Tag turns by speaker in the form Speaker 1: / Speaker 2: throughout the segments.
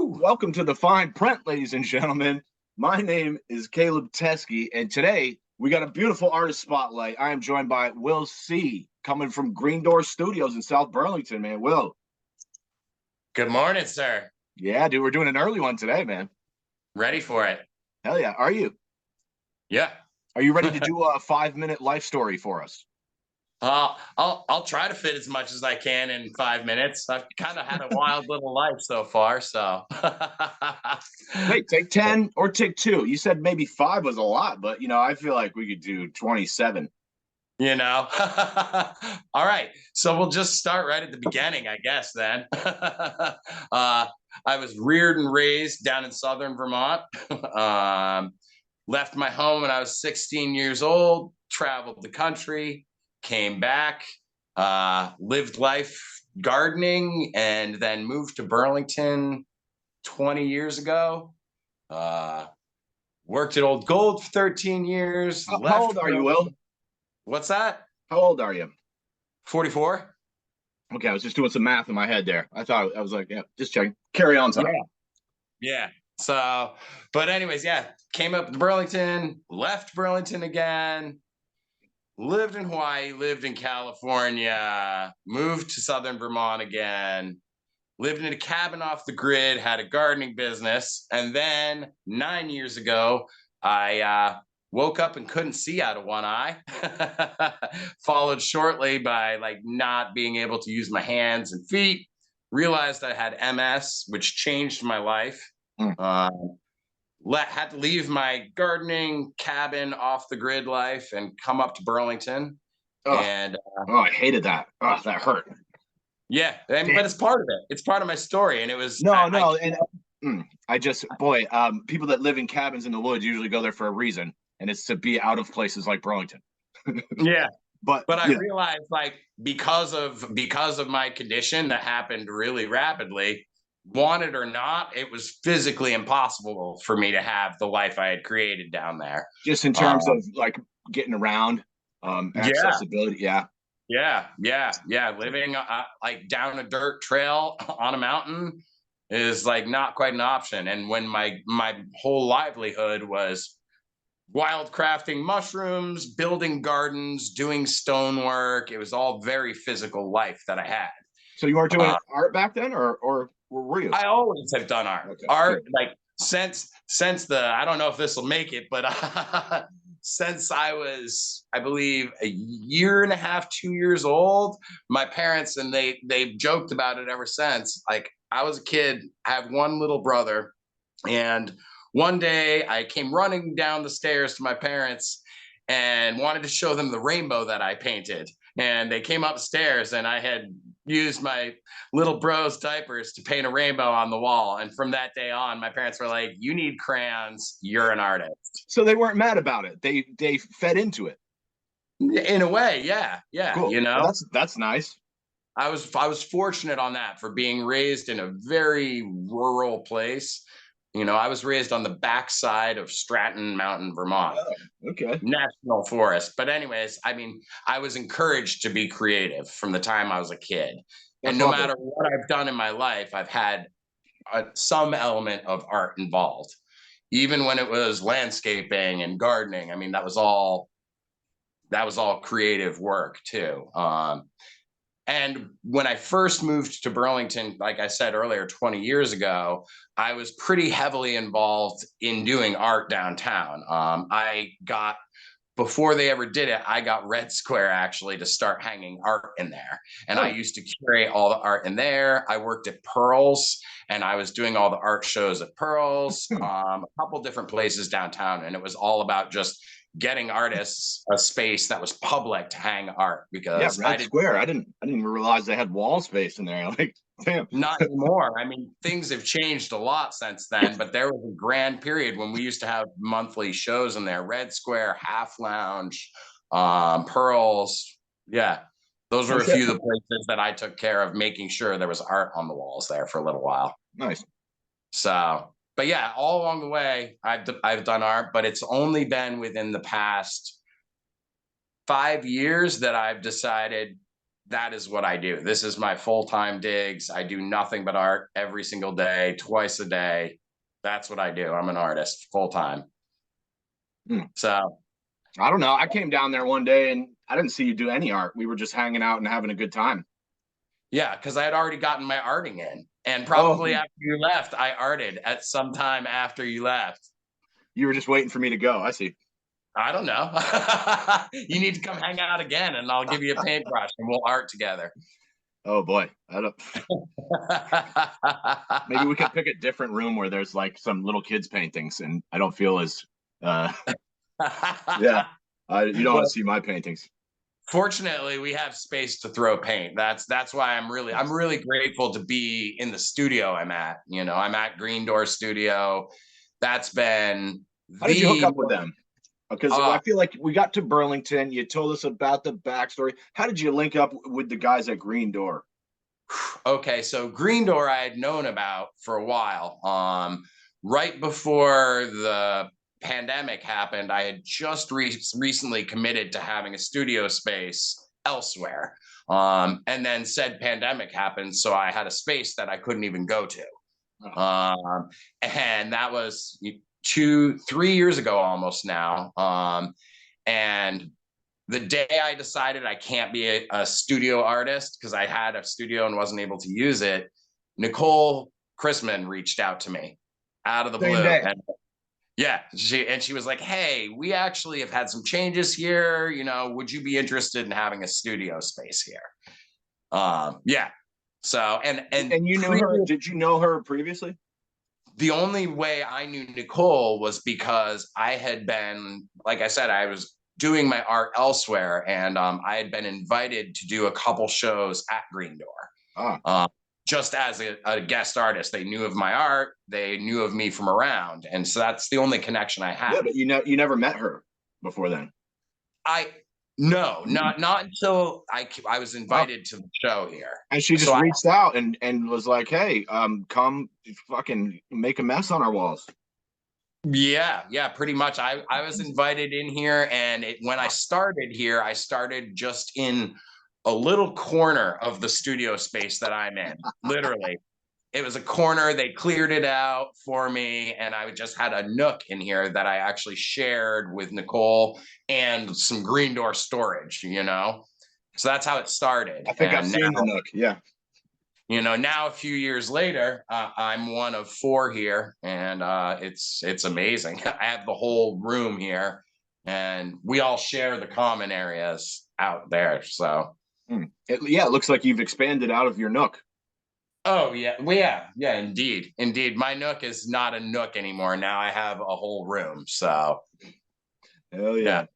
Speaker 1: Welcome to the Fine Print, ladies and gentlemen. My name is Caleb Teskey, and today we got a beautiful artist spotlight. I am joined by Will C, coming from Green Door Studios in South Burlington, man. Will.
Speaker 2: Good morning, sir.
Speaker 1: Yeah, dude, we're doing an early one today, man.
Speaker 2: Ready for it?
Speaker 1: Hell yeah. Are you?
Speaker 2: Yeah.
Speaker 1: Are you ready to do a 5-minute life story for us?
Speaker 2: I'll try to fit as much as I can in 5 minutes. I've kind of had a wild little life so far, so.
Speaker 1: Wait, take 10 or take 2. You said maybe 5 was a lot, but I feel like we could do 27.
Speaker 2: You know. All right, so we'll just start right at the beginning, I guess. Then, I was reared and raised down in southern Vermont. Left my home when I was 16 years old. Traveled the country. Came back, lived life gardening, and then moved to Burlington 20 years ago. Worked at Old Gold for 13 years.
Speaker 1: How old are you, Will?
Speaker 2: What's that?
Speaker 1: How old are you?
Speaker 2: 44.
Speaker 1: Okay, I was just doing some math in my head there. I was like, yeah, just checking. Carry on, son.
Speaker 2: Yeah. So, but anyways, yeah, came up to Burlington, left Burlington again. Lived in Hawaii, lived in California, moved to southern Vermont again, lived in a cabin off the grid, had a gardening business. And then 9 years ago, I woke up and couldn't see out of one eye, followed shortly by not being able to use my hands and feet, realized I had MS, which changed my life. Had to leave my gardening cabin off the grid life and come up to Burlington. And
Speaker 1: I hated that. Oh, that hurt.
Speaker 2: Yeah, but it's part of it. It's part of my story, and it was
Speaker 1: people that live in cabins in the woods usually go there for a reason, and it's to be out of places like Burlington.
Speaker 2: Yeah, but I realized because of my condition that happened really rapidly. Want it or not, it was physically impossible for me to have the life I had created down there.
Speaker 1: Just in terms of getting around, accessibility. Yeah.
Speaker 2: Living down a dirt trail on a mountain is not quite an option. And when my whole livelihood was wildcrafting mushrooms, building gardens, doing stonework, it was all very physical life that I had.
Speaker 1: So you weren't doing art back then, or were you?
Speaker 2: I always have done art. Okay, art, since I don't know if this will make it, but since I was, I believe, a year and a half, 2 years old, my parents, and they've joked about it ever since. I was a kid, I have one little brother, and one day I came running down the stairs to my parents and wanted to show them the rainbow that I painted. And they came upstairs, and I had used my little bro's diapers to paint a rainbow on the wall. And from that day on, my parents were like, "You need crayons. You're an artist."
Speaker 1: So they weren't mad about it. They fed into it.
Speaker 2: In a way, yeah.
Speaker 1: Cool. Well, that's nice.
Speaker 2: I was fortunate on that, for being raised in a very rural place. I was raised on the backside of Stratton Mountain, Vermont.
Speaker 1: Oh, okay.
Speaker 2: National forest. But anyways, I was encouraged to be creative from the time I was a kid. And no matter what I've done in my life, I've had some element of art involved. Even when it was landscaping and gardening, that was all creative work too. And when I first moved to Burlington, like I said earlier, 20 years ago, I was pretty heavily involved in doing art downtown. Before they ever did it, I got Red Square actually to start hanging art in there. And I used to curate all the art in there. I worked at Pearls, and I was doing all the art shows at Pearls, a couple different places downtown. And it was all about just getting artists a space that was public to hang art, because
Speaker 1: Red Square. I didn't even realize they had wall space in there. Damn.
Speaker 2: Not anymore. Things have changed a lot since then, but there was a grand period when we used to have monthly shows in there. Red Square, Half Lounge, Pearls. Yeah. Those were a few of the places that I took care of, making sure there was art on the walls there for a little while.
Speaker 1: Nice.
Speaker 2: So, but yeah, all along the way, I've done art, but it's only been within the past 5 years that I've decided that is what I do. This is my full-time digs. I do nothing but art every single day, twice a day. That's what I do. I'm an artist full time. So
Speaker 1: I don't know. I came down there one day and I didn't see you do any art. We were just hanging out and having a good time.
Speaker 2: yeah, because I had already gotten my arting in. And probably after you left, I arted at some time after you left.
Speaker 1: You were just waiting for me to go. I see.
Speaker 2: I don't know. You need to come hang out again and I'll give you a paintbrush and we'll art together.
Speaker 1: Oh boy. I don't maybe we could pick a different room where there's like some little kids paintings and I don't feel as yeah. You don't want to see my paintings.
Speaker 2: Fortunately, we have space to throw paint. That's why I'm really grateful to be in the studio I'm at. You know, I'm at Green Door Studio. That's been
Speaker 1: How did you hook up with them? Because I feel like we got to Burlington. You told us about the backstory. How did you link up with the guys at Green Door?
Speaker 2: Okay, so Green Door I had known about for a while. Right before the pandemic happened, I had just recently committed to having a studio space elsewhere. And then said pandemic happened, so I had a space that I couldn't even go to. And that was 3 years ago almost now. And the day I decided I can't be a studio artist because I had a studio and wasn't able to use it, Nicole Chrisman reached out to me out of the blue. And yeah, she was like, "Hey, we actually have had some changes here. You know, would you be interested in having a studio space here?" Yeah. So and
Speaker 1: you knew her? Did you know her previously?
Speaker 2: The only way I knew Nicole was because I had been, like I said, I was doing my art elsewhere, and I had been invited to do a couple shows at Green Door. Just as a guest artist. They knew of my art, they knew of me from around, and so that's the only connection I had.
Speaker 1: Yeah, but you never met her before then.
Speaker 2: No, not until I was invited to the show here,
Speaker 1: and she just reached out and was like, "Hey, come fucking make a mess on our walls."
Speaker 2: Yeah, pretty much. I was invited in here, and when I started here, I started just in a little corner of the studio space that I'm in. Literally, it was a corner. They cleared it out for me, and I just had a nook in here that I actually shared with Nicole and some Green Door storage. You know, so that's how it started.
Speaker 1: I think I've seen the nook. Yeah.
Speaker 2: You know, now a few years later, I'm one of 4 here, and it's amazing. I have the whole room here, and we all share the common areas out there. So,
Speaker 1: it looks like you've expanded out of your nook.
Speaker 2: Oh yeah, well, yeah, indeed. My nook is not a nook anymore. Now I have a whole room. So,
Speaker 1: hell yeah.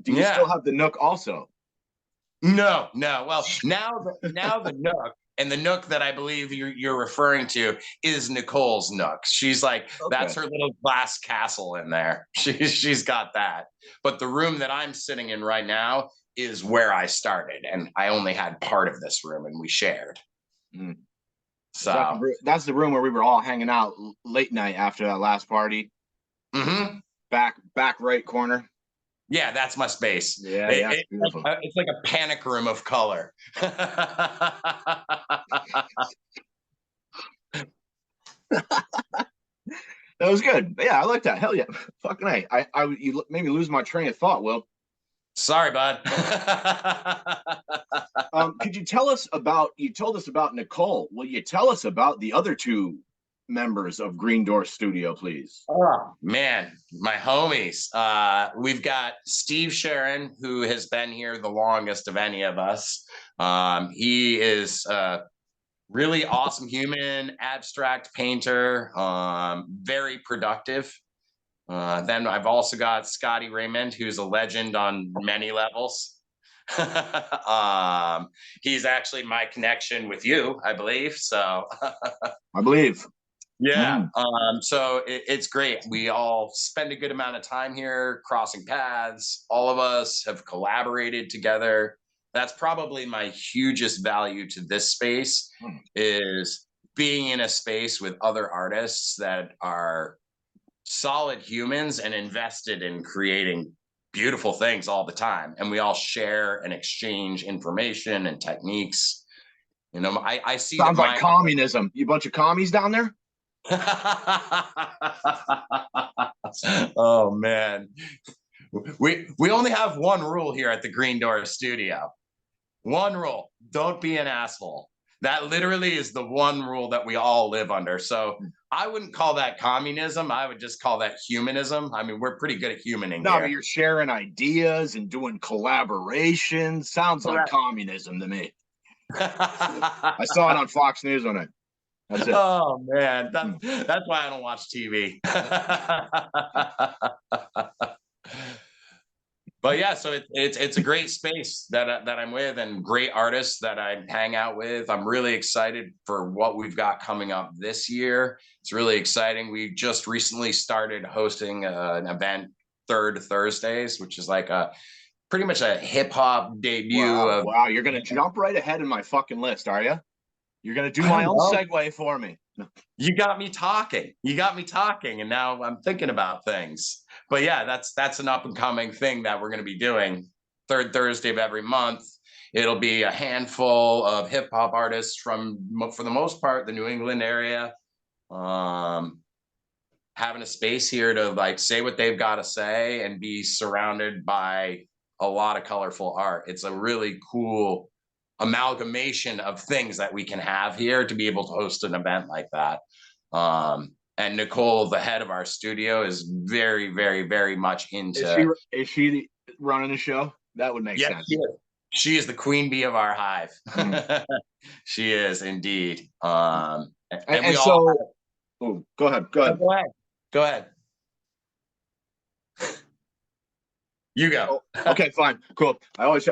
Speaker 1: Do you still have the nook also?
Speaker 2: No. Well, now the nook. And the nook that I believe you're referring to is Nicole's nook. She's like, that's her little glass castle in there. She's got that. But the room that I'm sitting in right now is where I started. And I only had part of this room and we shared. So
Speaker 1: that's the room where we were all hanging out late night after that last party. Back right corner.
Speaker 2: Yeah, that's my space.
Speaker 1: Yeah,
Speaker 2: it's like a panic room of color.
Speaker 1: That was good. Yeah, I like that. Hell yeah. Fucking A. You made me lose my train of thought, Will.
Speaker 2: Sorry, bud.
Speaker 1: Could you tell us you told us about Nicole. Will you tell us about the other 2 members of Green Door Studio, please?
Speaker 2: Oh man, my homies. We've got Steve Sharon, who has been here the longest of any of us. He is a really awesome human, abstract painter, very productive. Then I've also got Scotty Raymond, who's a legend on many levels. He's actually my connection with you, I believe. So
Speaker 1: I believe.
Speaker 2: Yeah. So it's great. We all spend a good amount of time here crossing paths. All of us have collaborated together. That's probably my hugest value to this space is being in a space with other artists that are solid humans and invested in creating beautiful things all the time, and we all share and exchange information and techniques. You know, I see that
Speaker 1: Sounds like
Speaker 2: my
Speaker 1: communism. You bunch of commies down there?
Speaker 2: oh man, we only have one rule here at the Green Door Studio. One rule: don't be an asshole. That literally is the one rule that we all live under. So I wouldn't call that communism. I would just call that humanism. I mean, we're pretty good at humaning
Speaker 1: No, but
Speaker 2: here.
Speaker 1: you're sharing ideas and doing collaboration. Sounds like
Speaker 2: Correct.
Speaker 1: communism to me. I saw it on Fox News on it. That's it.
Speaker 2: Oh man, that's why I don't watch TV. But yeah, so it's a great space that I'm with, and great artists that I hang out with. I'm really excited for what we've got coming up this year. It's really exciting. We just recently started hosting an event, Third Thursdays, which is like a pretty much a hip hop debut of.
Speaker 1: Wow, you're gonna jump right ahead in my fucking list, are you? You're gonna do
Speaker 2: I
Speaker 1: my
Speaker 2: don't
Speaker 1: own
Speaker 2: know.
Speaker 1: segue for me.
Speaker 2: You got me talking. You got me talking, and now I'm thinking about things. But yeah, that's an up and coming thing that we're going to be doing. Third Thursday of every month. It'll be a handful of hip hop artists from, for the most part, the New England area, um, having a space here to like say what they've got to say and be surrounded by a lot of colorful art. It's a really cool amalgamation of things that we can have here to be able to host an event like that. And Nicole, the head of our studio, is very, very, very much into.
Speaker 1: Is she running the show? That would make sense.
Speaker 2: She is the queen bee of our hive. She is indeed. And we
Speaker 1: so,
Speaker 2: all.
Speaker 1: Oh, go ahead. Go ahead.
Speaker 2: Go ahead. You go.
Speaker 1: Okay, fine, cool. I always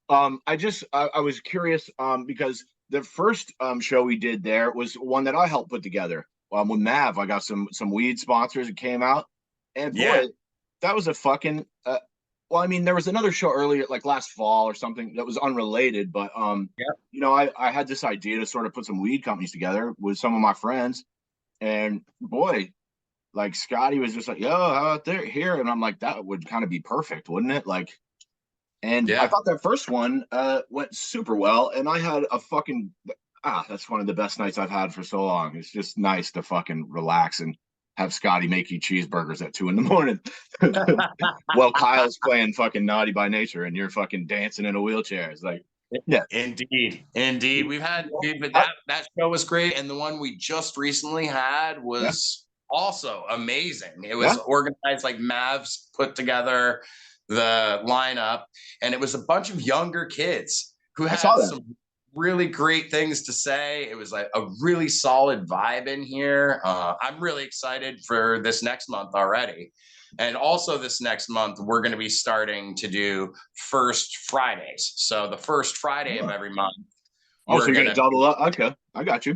Speaker 1: I was curious because the first show we did there was one that I helped put together. With Mav, I got some weed sponsors that came out, and boy, that was a fucking. Well, I mean, there was another show earlier, like last fall or something, that was unrelated, but you know, I had this idea to sort of put some weed companies together with some of my friends, and boy, like Scotty was just like, "Yo, how about there here?" And I'm like, that would kind of be perfect, wouldn't it? Like, and I thought that first one went super well, and I had a fucking that's one of the best nights I've had for so long. It's just nice to fucking relax and have Scotty make you cheeseburgers at 2 a.m. Well, Kyle's playing fucking Naughty by Nature, and you're fucking dancing in a wheelchair. It's like, yeah,
Speaker 2: indeed. We've had that show was great, and the one we just recently had was also amazing. It was organized, like Mavs put together the lineup, and it was a bunch of younger kids who had some really great things to say. It was like a really solid vibe in here. I'm really excited for this next month already. And also this next month, we're going to be starting to do First Fridays. So the first Friday of every month.
Speaker 1: Oh, so you're going to double up? Okay, I got you.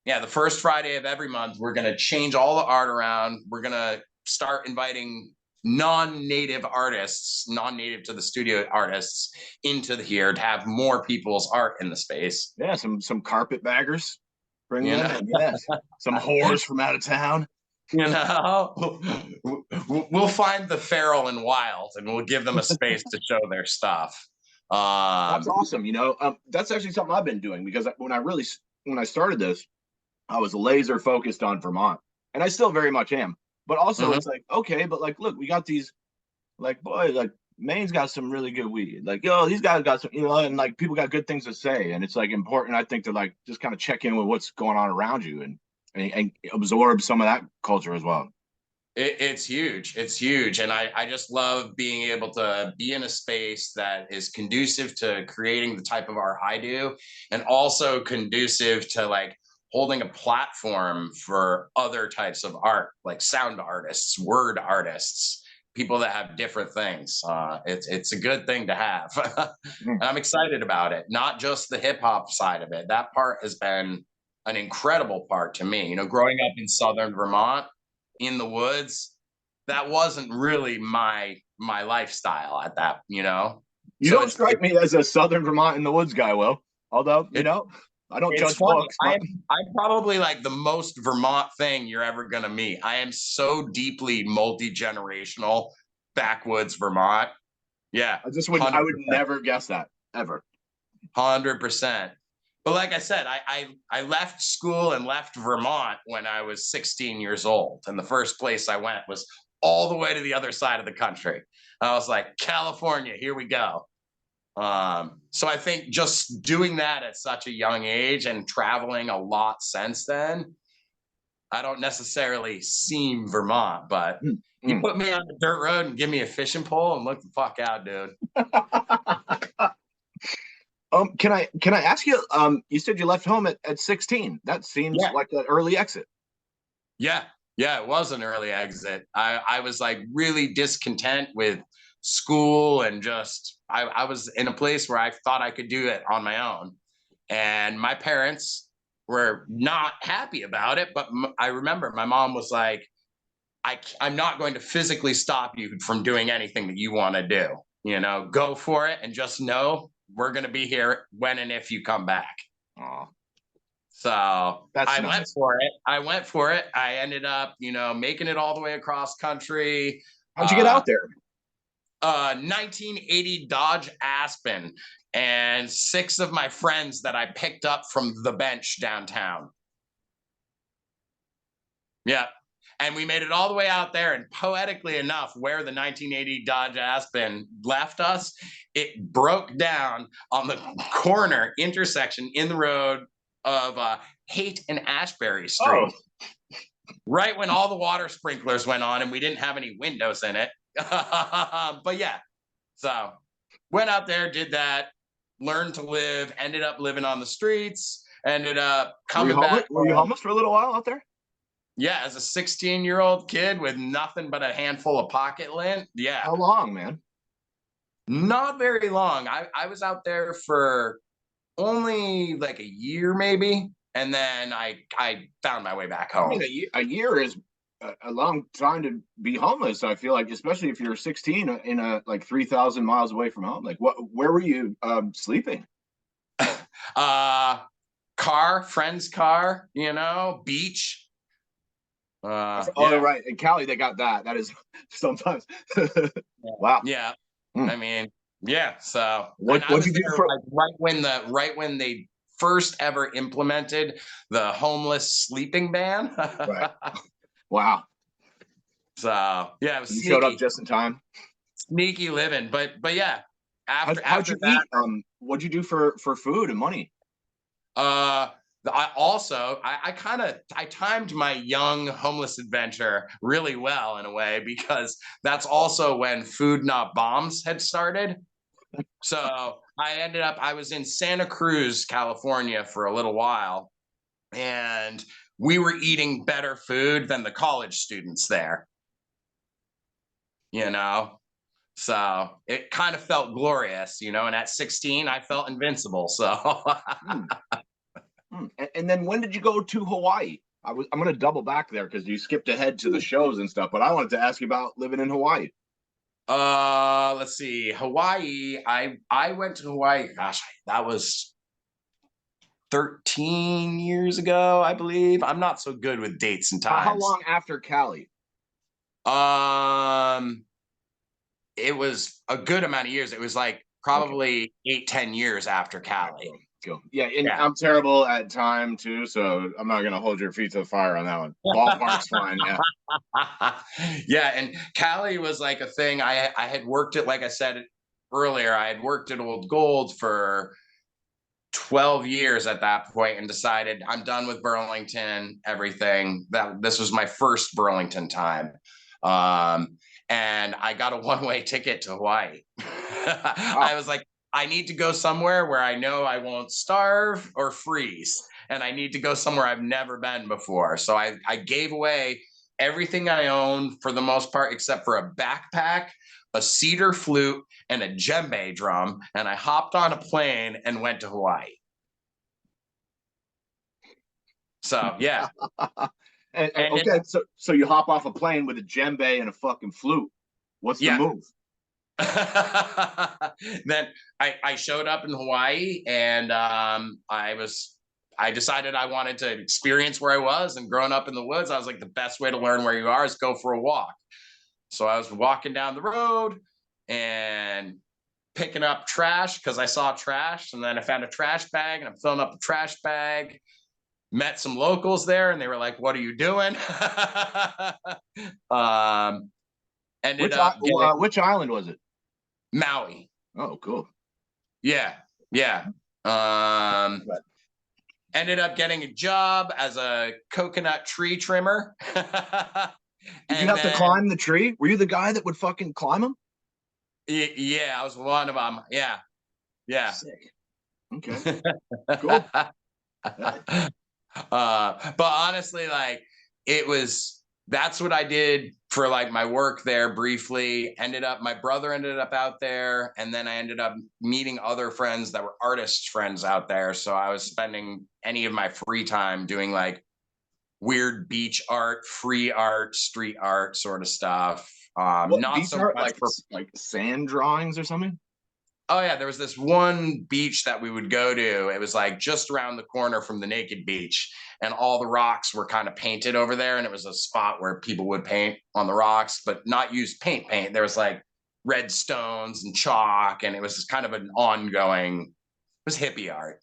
Speaker 2: Yeah, the first Friday of every month, we're going to change all the art around. We're going to start inviting non-native artists, non-native to the studio artists into here to have more people's art in the space.
Speaker 1: Yeah, some carpetbaggers. Bring them in. Yes. Some whores from out of town.
Speaker 2: You know, we'll find the feral and wild, and we'll give them a space to show their stuff.
Speaker 1: That's awesome. You know, that's actually something I've been doing, because when I started this, I was laser focused on Vermont, and I still very much am. But also, it's like, okay, but like, look, we got these, like, boy, like Maine's got some really good weed. Like, yo, these guys got some, you know, and like people got good things to say, and it's like important, I think, to like just kind of check in with what's going on around you and absorb some of that culture as well.
Speaker 2: It's huge. It's huge. And I just love being able to be in a space that is conducive to creating the type of art I do, and also conducive to like holding a platform for other types of art, like sound artists, word artists, people that have different things. It's a good thing to have. And I'm excited about it. Not just the hip hop side of it. That part has been an incredible part to me. You know, growing up in Southern Vermont, in the woods, that wasn't really my lifestyle at that, you know.
Speaker 1: You don't strike me as a Southern Vermont in the woods guy, Will. Although, you know, I don't judge books.
Speaker 2: I'm probably like the most Vermont thing you're ever gonna meet. I am so deeply multi-generational backwoods Vermont. Yeah,
Speaker 1: I would never guess that ever.
Speaker 2: 100%. But like I said, I left school and left Vermont when I was 16 years old. And the first place I went was all the way to the other side of the country. I was like, California, here we go. So I think just doing that at such a young age and traveling a lot since then, I don't necessarily seem Vermont, but you put me on the dirt road and give me a fishing pole and look the fuck out, dude.
Speaker 1: Can I ask you? You said you left home at 16. That seems like an early exit.
Speaker 2: Yeah, it was an early exit. I was like really discontent with school and just I was in a place where I thought I could do it on my own, and my parents were not happy about it. But I remember my mom was like, I'm not going to physically stop you from doing anything that you want to do. You know, go for it, and just know we're going to be here when and if you come back.
Speaker 1: Aww.
Speaker 2: So I
Speaker 1: nice.
Speaker 2: went for it. I ended up, making it all the way across country.
Speaker 1: How'd you get out there?
Speaker 2: 1980 Dodge Aspen, and 6 of my friends that I picked up from the bench downtown. Yeah. And we made it all the way out there, and poetically enough, where the 1980 Dodge Aspen left us, it broke down on the corner intersection in the road of Haight and Ashbury Street. Oh. Right when all the water sprinklers went on and we didn't have any windows in it. But yeah, so went out there, did that, learned to live, ended up living on the streets, ended up coming back.
Speaker 1: Were you homeless for a little while out there?
Speaker 2: Yeah, as a 16-year-old kid with nothing but a handful of pocket lint. Yeah.
Speaker 1: How long, man?
Speaker 2: Not very long. I was out there for only like a year, maybe. And then I found my way back home.
Speaker 1: I mean, a year is a long time to be homeless. I feel like, especially if you're 16 in a like 3,000 miles away from home. Like, where were you sleeping?
Speaker 2: Friend's car, beach.
Speaker 1: Right. In Cali, they got that. That is sometimes. Wow.
Speaker 2: Yeah. I mean, yeah. So
Speaker 1: what you do for
Speaker 2: right when they first ever implemented the homeless sleeping ban.
Speaker 1: Right. Wow.
Speaker 2: So yeah, it was
Speaker 1: you showed up just in time.
Speaker 2: Sneaky living, but yeah.
Speaker 1: How'd you eat? What'd you do for food and money? I timed my young homeless adventure really well in a way, because that's also when Food Not Bombs had started. So I was in Santa Cruz, California for a little while, and we were eating better food than the college students there. So it kind of felt glorious, and at 16, I felt invincible. So. And then when did you go to Hawaii? I'm going to double back there because you skipped ahead to the shows and stuff, but I wanted to ask you about living in Hawaii.
Speaker 2: Let's see. Hawaii. I went to Hawaii. Gosh, that was 13 years ago, I believe. I'm not so good with dates and times.
Speaker 1: How long after Cali?
Speaker 2: It was a good amount of years. It was like probably 8-10 years after Cali.
Speaker 1: Cool. Yeah, and I'm terrible at time too, so I'm not gonna hold your feet to the fire on that one. Ballpark's fine, yeah.
Speaker 2: Yeah, and Cali was like a thing. I had worked at, like I said earlier, I had worked at Old Gold for 12 years at that point, and decided I'm done with Burlington, everything. This was my first Burlington time. And I got a one-way ticket to Hawaii. I was like, I need to go somewhere where I know I won't starve or freeze. And I need to go somewhere I've never been before. So I gave away everything I own for the most part, except for a backpack, a cedar flute, and a djembe drum. And I hopped on a plane and went to Hawaii. So, yeah.
Speaker 1: Okay, so you hop off a plane with a djembe and a fucking flute. What's the move?
Speaker 2: Then I showed up in Hawaii, and I decided I wanted to experience where I was, and growing up in the woods, I was like, the best way to learn where you are is go for a walk. So I was walking down the road and picking up trash because I saw trash, and then I found a trash bag and I'm filling up the trash bag. Met some locals there, and they were like, "What are you doing?" um, ended up getting
Speaker 1: Which island was it?
Speaker 2: Maui.
Speaker 1: Oh, cool.
Speaker 2: Yeah, yeah. Um, ended up getting a job as a coconut tree trimmer.
Speaker 1: Did you
Speaker 2: And
Speaker 1: have to
Speaker 2: then,
Speaker 1: climb the tree? Were you the guy that would fucking climb them?
Speaker 2: yeah, I was one of them. Yeah, yeah.
Speaker 1: Sick. Okay, cool.
Speaker 2: But honestly, like, it was that's what I did for like my work there briefly. My brother ended up out there, and then I ended up meeting other friends that were artist friends out there. So I was spending any of my free time doing like weird beach art, free art, street art sort of stuff.
Speaker 1: What
Speaker 2: Not
Speaker 1: beach
Speaker 2: so
Speaker 1: art?
Speaker 2: much for
Speaker 1: Like sand drawings or something?
Speaker 2: Oh yeah, there was this one beach that we would go to. It was like just around the corner from the naked beach, and all the rocks were kind of painted over there. And it was a spot where people would paint on the rocks, but not use paint. There was like red stones and chalk, and it was kind of an ongoing. It was hippie art.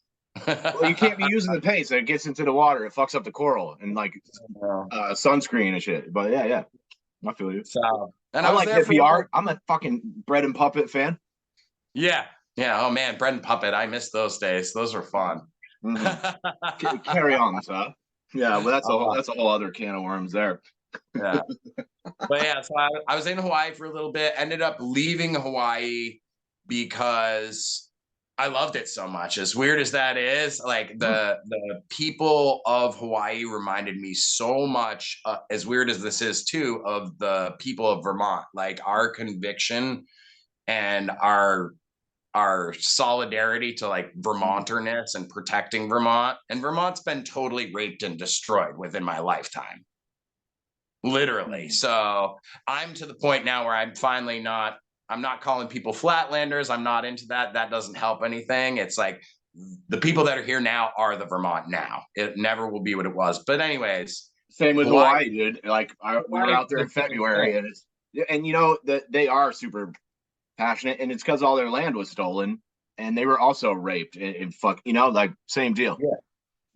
Speaker 1: Well, you can't be using the paint, so it gets into the water. It fucks up the coral and like sunscreen and shit. But yeah, I feel you.
Speaker 2: So, and
Speaker 1: I
Speaker 2: I was
Speaker 1: like
Speaker 2: there for
Speaker 1: hippie art. I'm a fucking bread and puppet fan.
Speaker 2: yeah, yeah. Oh man, bread and puppet. I miss those days. Those were fun.
Speaker 1: Carry on, so yeah, well,
Speaker 2: Uh,
Speaker 1: that's a whole other can of worms there.
Speaker 2: yeah. But yeah, so I was in Hawaii for a little bit, ended up leaving Hawaii because I loved it so much. As weird as that is, like the people of Hawaii reminded me so much, as weird as this is too, of the people of Vermont. Like our conviction and our solidarity to like Vermonterness and protecting Vermont. And Vermont's been totally raped and destroyed within my lifetime. Literally. So I'm to the point now where I'm not calling people flatlanders. I'm not into that. That doesn't help anything. It's like the people that are here now are the Vermont now. It never will be what it was. But anyways,
Speaker 1: Same with
Speaker 2: Hawaii,
Speaker 1: Hawaii, dude. Like we were
Speaker 2: Hawaii
Speaker 1: out there
Speaker 2: the
Speaker 1: in
Speaker 2: same
Speaker 1: February,
Speaker 2: thing.
Speaker 1: and you know that they are super passionate, and it's because all their land was stolen, and they were also raped and fuck, like same deal.
Speaker 2: Yeah.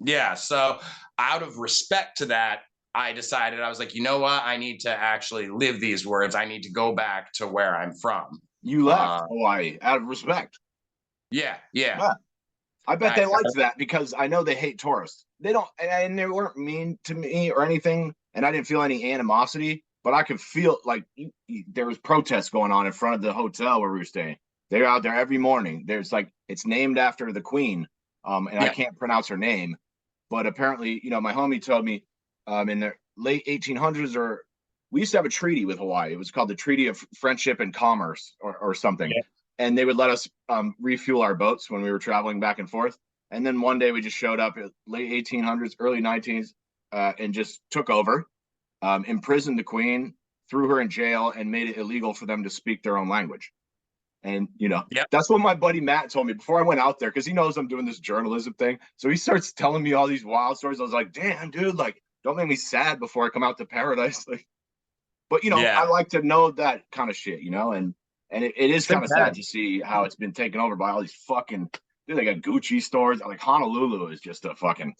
Speaker 2: Yeah. So out of respect to that, I decided I was like, you know what? I need to actually live these words. I need to go back to where I'm from.
Speaker 1: You left
Speaker 2: Uh,
Speaker 1: Hawaii out of respect.
Speaker 2: yeah. Yeah.
Speaker 1: Yeah, I bet they
Speaker 2: I,
Speaker 1: liked that because I know they hate tourists. They don't, and they weren't mean to me or anything, and I didn't feel any animosity. But I could feel like there was protests going on in front of the hotel where we were staying. They're out there every morning. There's like it's named after the queen, and I
Speaker 2: yeah.
Speaker 1: can't pronounce her name, but apparently, my homie told me, in the late 1800s, or we used to have a treaty with Hawaii. It was called the Treaty of Friendship and Commerce, or something,
Speaker 2: Yeah.
Speaker 1: and they would let us refuel our boats when we were traveling back and forth. And then one day we just showed up at late 1800s, early 19s, and just took over, imprisoned the queen, threw her in jail, and made it illegal for them to speak their own language. And
Speaker 2: Yep.
Speaker 1: that's what my buddy Matt told me before I went out there, because he knows I'm doing this journalism thing. So he starts telling me all these wild stories. I was like, damn, dude, like, don't make me sad before I come out to paradise. Like, but I
Speaker 2: Yeah.
Speaker 1: like to know that kind of shit, and it is
Speaker 2: It's
Speaker 1: kind of sad
Speaker 2: intense.
Speaker 1: to see how it's been taken over by all these fucking, dude, they got Gucci stores. Like Honolulu is just a fucking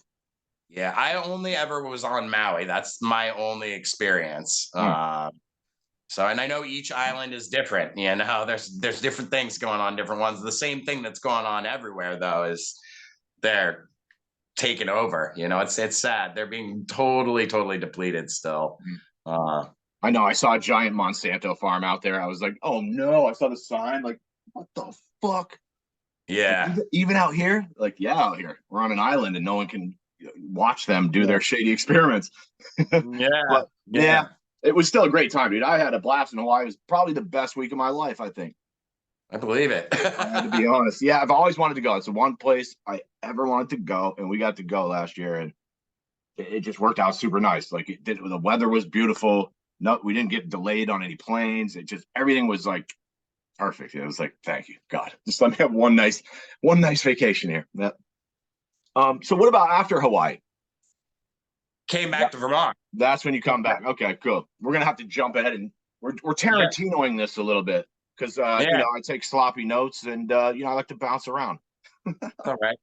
Speaker 2: Yeah. I only ever was on Maui. That's my only experience. So, and I know each island is different. There's different things going on, different ones. The same thing that's going on everywhere, though, is they're taken over. It's sad. They're being totally, totally depleted still.
Speaker 1: I know. I saw a giant Monsanto farm out there. I was like, oh no! I saw the sign. Like, what the fuck? Like,
Speaker 2: Yeah.
Speaker 1: even out here, like, yeah, out here, we're on an island and no one can watch them do their shady experiments.
Speaker 2: Yeah.
Speaker 1: But yeah,
Speaker 2: Yeah.
Speaker 1: it was still a great time, dude. I had a blast in Hawaii. It was probably the best week of my life, I think.
Speaker 2: I believe it.
Speaker 1: I had to be honest. Yeah, I've always wanted to go. It's the one place I ever wanted to go, and we got to go last year, and it just worked out super nice. Like it did. The weather was beautiful. No, we didn't get delayed on any planes. It just everything was like perfect. It was like, thank you, God. Just let me have one nice vacation here. Yeah. So what about after Hawaii?
Speaker 2: Came back to Vermont.
Speaker 1: That's when you come back. Okay, cool. We're gonna have to jump ahead, and we're
Speaker 2: Yeah.
Speaker 1: Tarantinoing this a little bit because
Speaker 2: Yeah.
Speaker 1: I take sloppy notes and I like to bounce around.
Speaker 2: All right.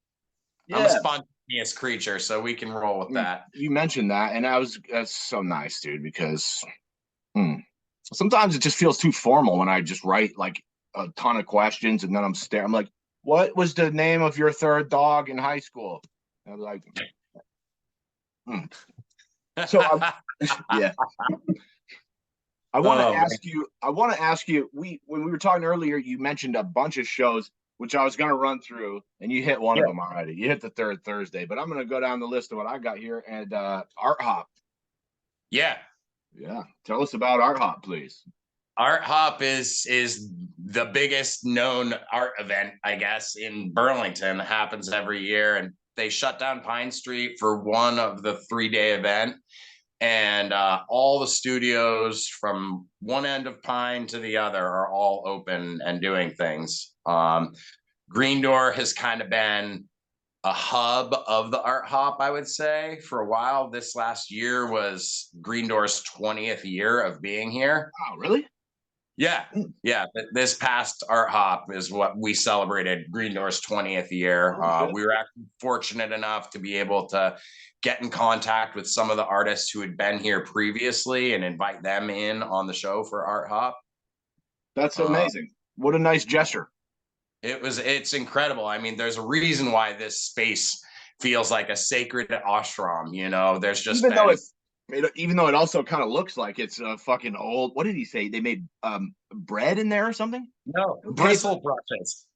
Speaker 2: I'm a
Speaker 1: Yeah.
Speaker 2: spontaneous creature, so we can roll with that.
Speaker 1: You mentioned that, and that's so nice, dude, because sometimes it just feels too formal when I just write like a ton of questions and then I'm staring. I'm like, what was the name of your third dog in high school? And I'm like, so yeah. I want to
Speaker 2: Oh, man.
Speaker 1: ask you. I want to ask you. When we were talking earlier, you mentioned a bunch of shows which I was going to run through, and you hit one of
Speaker 2: Yeah.
Speaker 1: them already. You hit the third Thursday, but I'm going to go down the list of what I got here. And Art Hop.
Speaker 2: Yeah.
Speaker 1: Yeah, tell us about Art Hop, please.
Speaker 2: Art Hop is the biggest known art event, I guess, in Burlington. It happens every year, and they shut down Pine Street for one of the 3-day event. And all the studios from one end of Pine to the other are all open and doing things. Green Door has kind of been a hub of the Art Hop, I would say, for a while. This last year was Green Door's 20th year of being here.
Speaker 1: Oh, really?
Speaker 2: Yeah. Yeah. This past Art Hop is what we celebrated Green Door's 20th year. We were actually fortunate enough to be able to get in contact with some of the artists who had been here previously and invite them in on the show for Art Hop.
Speaker 1: That's amazing. What a nice gesture.
Speaker 2: It's incredible. I mean, there's a reason why this space feels like a sacred ashram. There's just
Speaker 1: even though it also kind of looks like it's a fucking old. What did he say? They made bread in there or something?
Speaker 2: No, bristle brushes.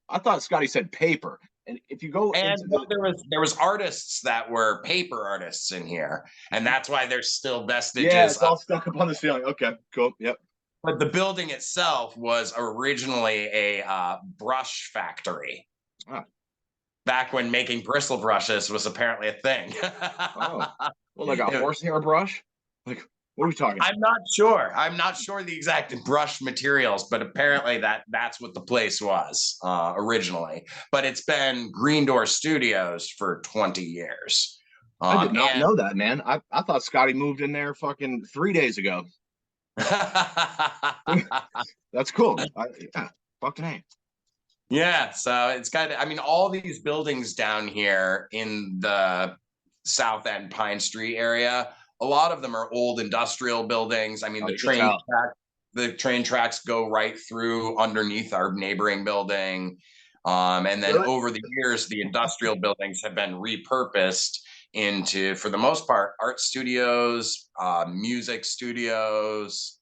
Speaker 1: I thought Scotty said paper. And if you go
Speaker 2: there was artists that were paper artists in here, and that's why there's still vestiges.
Speaker 1: Yeah, it's all stuck up on the ceiling. Okay, cool. Yep.
Speaker 2: But the building itself was originally a brush factory.
Speaker 1: Ah.
Speaker 2: Back when making bristle brushes was apparently a thing.
Speaker 1: Oh, well, like a horsehair brush? Like, what are we talking?
Speaker 2: I'm not sure the exact brush materials, but apparently that's what the place was originally. But it's been Green Door Studios for 20 years.
Speaker 1: I did not know that, man. I thought Scotty moved in there fucking 3 days ago. That's cool. Yeah, fucking A.
Speaker 2: Yeah, so it's all these buildings down here in the South End Pine Street area, a lot of them are old industrial buildings. I mean, the train tracks go right through underneath our neighboring building. And then over the years, the industrial buildings have been repurposed into, for the most part, art studios, music studios.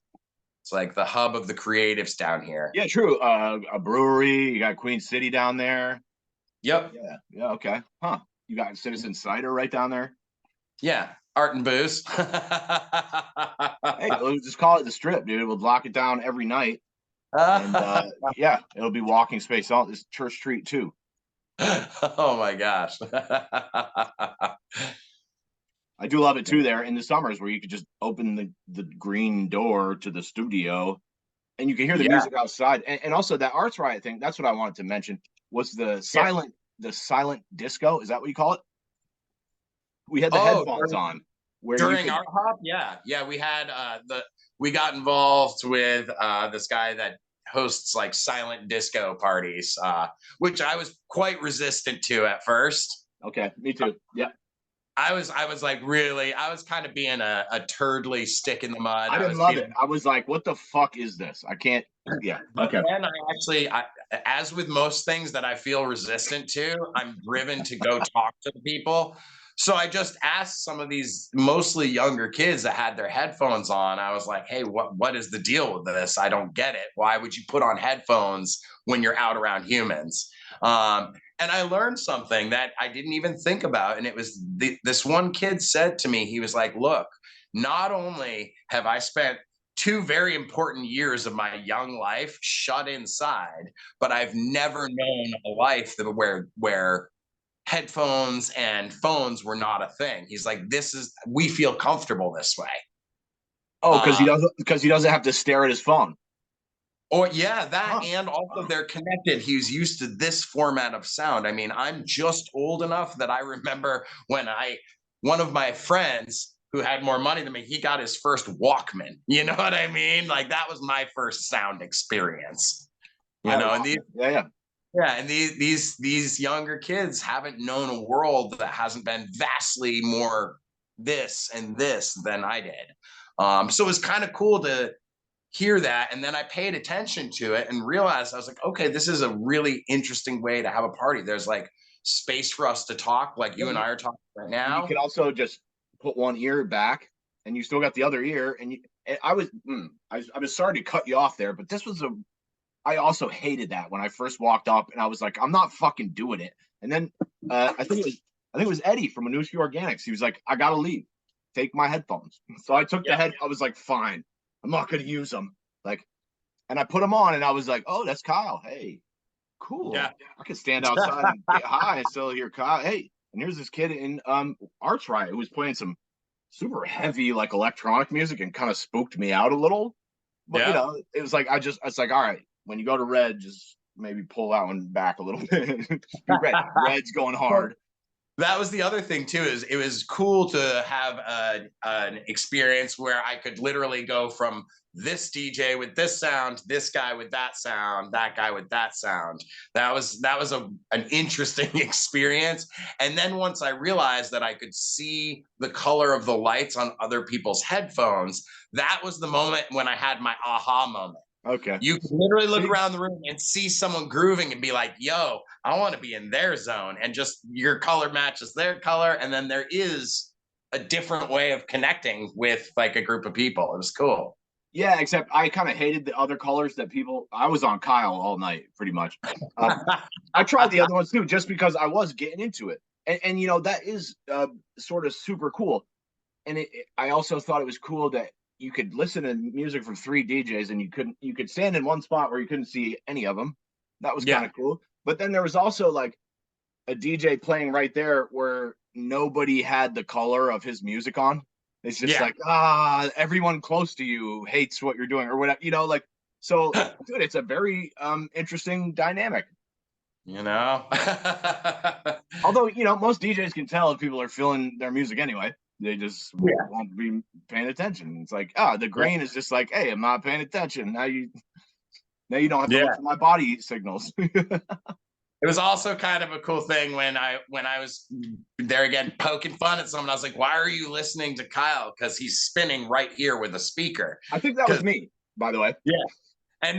Speaker 2: It's like the hub of the creatives down here.
Speaker 1: Yeah, true. A brewery. You got Queen City down there.
Speaker 2: Yep.
Speaker 1: Yeah. Okay. Huh. You got Citizen Cider right down there.
Speaker 2: Yeah. Art and booze.
Speaker 1: Hey, we'll just call it the Strip, dude. We'll lock it down every night. And yeah, it'll be walking space on this Church Street too.
Speaker 2: Oh my gosh.
Speaker 1: I do love it too there in the summers where you could just open the green door to the studio and you can hear the music outside. And also that Arts Riot thing, that's what I wanted to mention, was the silent disco. Is that what you call it? We had the headphones on.
Speaker 2: During Art Hop? Yeah. We got involved with this guy that hosts like silent disco parties, which I was quite resistant to at first.
Speaker 1: Okay, me too. Yeah.
Speaker 2: I was kind of being a turdly stick in the mud.
Speaker 1: I didn't love it. I was like, what the fuck is this? I can't. Yeah.
Speaker 2: But then as with most things that I feel resistant to, I'm driven to go talk to the people. So I just asked some of these mostly younger kids that had their headphones on. I was like, hey, what is the deal with this? I don't get it. Why would you put on headphones when you're out around humans? And I learned something that I didn't even think about. And it was this one kid said to me, he was like, look, not only have I spent 2 very important years of my young life shut inside, but I've never known a life where headphones and phones were not a thing. He's like, we feel comfortable this way.
Speaker 1: Oh, because he doesn't have to stare at his phone.
Speaker 2: And also they're connected. He's used to this format of sound. I mean, I'm just old enough that I remember when one of my friends who had more money than me, he got his first Walkman. You know what I mean? Like that was my first sound experience. You know, and and these younger kids haven't known a world that hasn't been vastly more this and this than I did. So it was kind of cool to hear that. And then I paid attention to it and realized I was like, okay, this is a really interesting way to have a party. There's like space for us to talk, like you and I are talking right now.
Speaker 1: You could also just put one ear back and you still got the other ear. And I was sorry to cut you off there, but I also hated that when I first walked up and I was like, I'm not fucking doing it. And then I think it was Eddie from Anuski Organics. He was like, I gotta leave. Take my headphones. So I took the head. I was like, fine. I'm not going to use them. Like, and I put them on and I was like, oh, that's Kyle. Hey, cool. Yeah. I could stand outside and get high and still hear Kyle. Hey, and here's this kid in Arts Riot who was playing some super heavy, like electronic music and kind of spooked me out a little. But, you know, it was like, I was like, all right, when you go to Red, just maybe pull that one back a little bit. Red's going hard.
Speaker 2: That was the other thing too, is it was cool to have an experience where I could literally go from this DJ with this sound, this guy with that sound, that guy with that sound. That was an interesting experience. And then once I realized that I could see the color of the lights on other people's headphones, that was the moment when I had my aha moment.
Speaker 1: Okay.
Speaker 2: You can literally look around the room and see someone grooving and be like, yo, I want to be in their zone. And just your color matches their color. And then there is a different way of connecting with like a group of people. It was cool.
Speaker 1: Yeah, except I kind of hated the other colors that I was on Kyle all night, pretty much. I tried the other ones too, just because I was getting into it. And you know, that is sort of super cool. And I also thought it was cool that you could listen to music from 3 DJs and you could stand in one spot where you couldn't see any of them. That was kind of cool. But then there was also like a DJ playing right there where nobody had the color of his music on. It's just like, everyone close to you hates what you're doing or whatever, you know, like, so dude, it's a very interesting dynamic.
Speaker 2: You know,
Speaker 1: although, you know, most DJs can tell if people are feeling their music anyway. They just won't be paying attention. It's like, the grain is just like, hey, I'm not paying attention. Now you don't have to look for my body signals.
Speaker 2: It was also kind of a cool thing when I was there again poking fun at someone. I was like, why are you listening to Kyle? Because he's spinning right here with a speaker.
Speaker 1: I think that was me, by the way.
Speaker 2: Yeah. And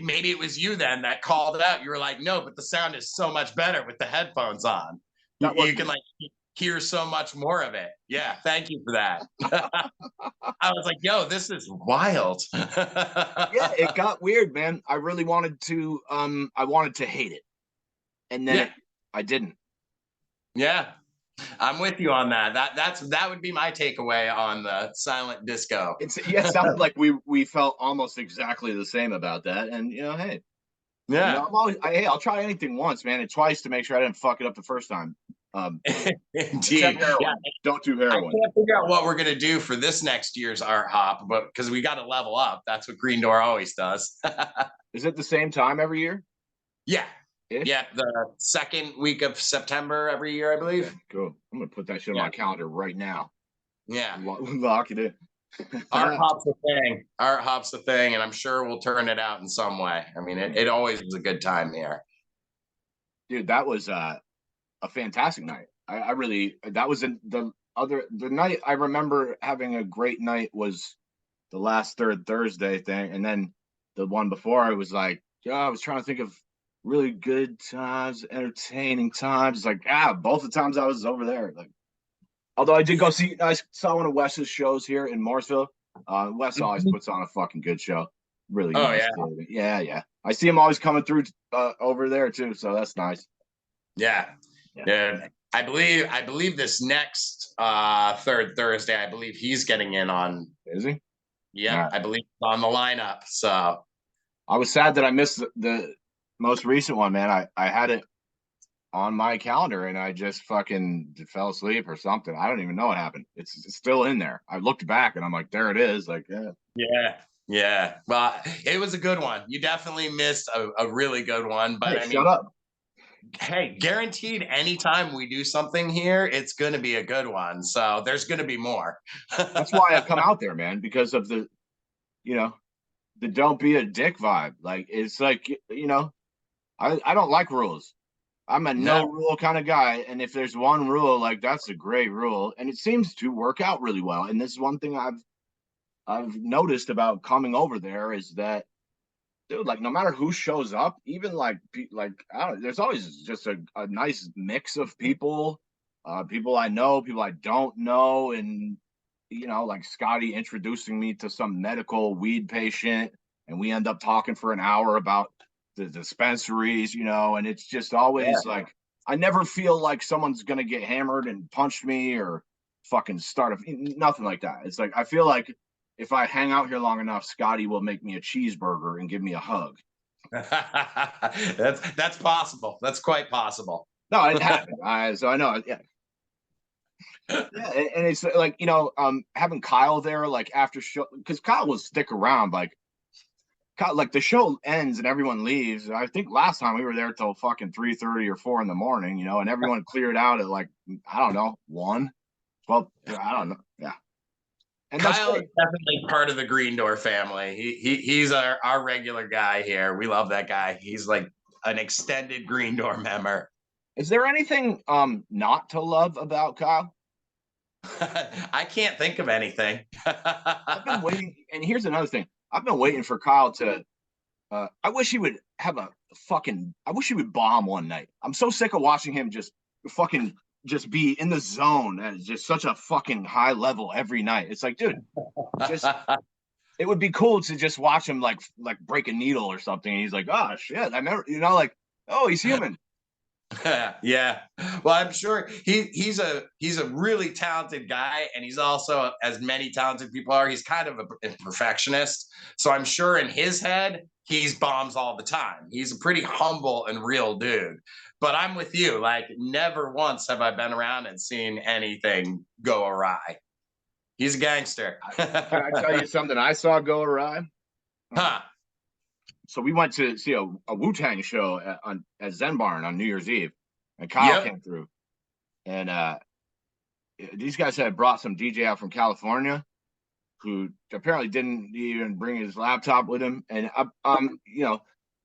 Speaker 2: maybe it was you then that called it out. You were like, no, but the sound is so much better with the headphones on. You can like hear so much more of it. Yeah, thank you for that. I was like, yo, this is wild.
Speaker 1: Yeah, it got weird, man. I really wanted to hate it. And then I didn't.
Speaker 2: Yeah. I'm with you on that. That would be my takeaway on the silent disco.
Speaker 1: It sounded like we felt almost exactly the same about that. And you know, hey.
Speaker 2: Yeah.
Speaker 1: You know, I'll try anything once, man, and twice to make sure I didn't fuck it up the first time.
Speaker 2: Indeed.
Speaker 1: Yeah. Don't do heroin.
Speaker 2: I can't figure out what we're gonna do for this next year's art hop, but because we got to level up. That's what Green Door always does.
Speaker 1: Is it the same time every year?
Speaker 2: Yeah. Yeah, the second week of September every year, I believe.
Speaker 1: Okay, cool. I'm gonna put that shit on my calendar right now.
Speaker 2: Yeah.
Speaker 1: Lock it in.
Speaker 2: Art hop's a thing. Art hop's a thing, and I'm sure we'll turn it out in some way. I mean, it always was a good time here.
Speaker 1: Dude, that was a fantastic night. I really, that was the night I remember having a great night was the last Third Thursday thing, and then the one before I was like, I was trying to think of really good times, entertaining times. It's like, both the times I was over there. Like, although I saw one of Wes's shows here in Morrisville. Wes always puts on a fucking good show. Really nice. Yeah. I see him always coming through over there too, so that's nice.
Speaker 2: Yeah. I believe this next Third Thursday, I believe he's getting in on.
Speaker 1: Is he?
Speaker 2: Yeah, right. I believe he's on the lineup. So
Speaker 1: I was sad that I missed the most recent one, man. I had it on my calendar and I just fucking fell asleep or something. I don't even know what happened. It's still in there. I looked back and I'm like, there it is. Like,
Speaker 2: yeah. Well, it was a good one. You definitely missed a really good one. But
Speaker 1: shut up.
Speaker 2: hey, guaranteed anytime we do something here, it's going to be a good one. So there's going to be more.
Speaker 1: That's why I come out there, man, because of the, you know, the don't be a dick vibe. Like, it's like, I don't like rules. I'm a
Speaker 2: No,
Speaker 1: no rule kind of guy. And if there's one rule, like that's a great rule. And it seems to work out really well. And this is one thing I've noticed about coming over there is that, dude, like no matter who shows up, even like I don't know, there's always just a nice mix of people, people I know, people I don't know, and like Scotty introducing me to some medical weed patient, and we end up talking for an hour about the dispensaries, and it's just always
Speaker 2: yeah.
Speaker 1: like I never feel like someone's gonna get hammered and punch me or fucking start nothing like that. It's like I feel like if I hang out here long enough, Scotty will make me a cheeseburger and give me a hug.
Speaker 2: That's possible. That's quite possible.
Speaker 1: No, it happened. So I know. Yeah, yeah, and it's like having Kyle there, like after show, because Kyle will stick around. Like the show ends and everyone leaves. I think last time we were there till fucking 3:30 or 4 in the morning, and everyone cleared out at like I don't know 1. Well, I don't know. Yeah. And
Speaker 2: Kyle is definitely part of the Green Door family. He's our regular guy here. We love that guy. He's like an extended Green Door member.
Speaker 1: Is there anything not to love about Kyle?
Speaker 2: I can't think of anything.
Speaker 1: I've been waiting, and here's another thing. I've been waiting for Kyle to. I wish he would have I wish he would bomb one night. I'm so sick of watching him just be in the zone at just such a fucking high level every night. It's like, dude, just it would be cool to just watch him like break a needle or something. And he's like, oh shit, I never, like, oh, he's human.
Speaker 2: Yeah. Well, I'm sure he's a really talented guy, and he's also, as many talented people are, he's kind of a perfectionist. So I'm sure in his head, he's bombs all the time. He's a pretty humble and real dude. But I'm with you. Like, never once have I been around and seen anything go awry. He's a gangster.
Speaker 1: Can I tell you something I saw go awry?
Speaker 2: Huh.
Speaker 1: So we went to see a Wu-Tang show at Zen Barn on New Year's Eve, and Kyle came through, and these guys had brought some DJ out from California, who apparently didn't even bring his laptop with him, and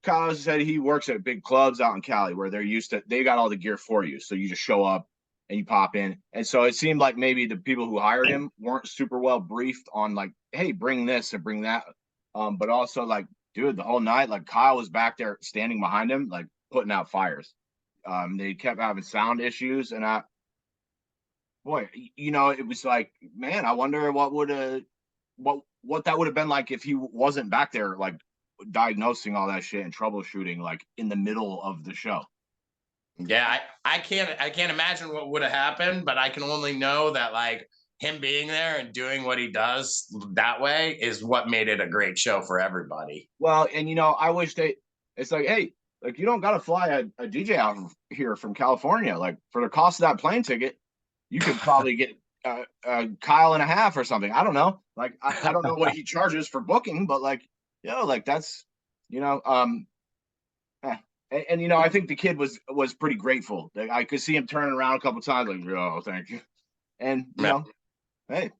Speaker 1: Kyle said he works at big clubs out in Cali where they got all the gear for you, so you just show up and you pop in, and so it seemed like maybe the people who hired him weren't super well briefed on like, hey, bring this and bring that, but also like, dude, the whole night, like Kyle was back there standing behind him, like putting out fires. They kept having sound issues, and it was like, man, I wonder what that would have been like if he wasn't back there, like diagnosing all that shit and troubleshooting, like in the middle of the show.
Speaker 2: Yeah, I can't imagine what would have happened, but I can only know that like him being there and doing what he does that way is what made it a great show for everybody.
Speaker 1: Well, and I wish it's like, hey, like you don't got to fly a DJ out here from California. Like for the cost of that plane ticket, you could probably get a Kyle and a half or something. I don't know. Like I don't know what he charges for booking, but like, like that's, and I think the kid was pretty grateful. Like, I could see him turning around a couple times, like, oh, thank you. And hey,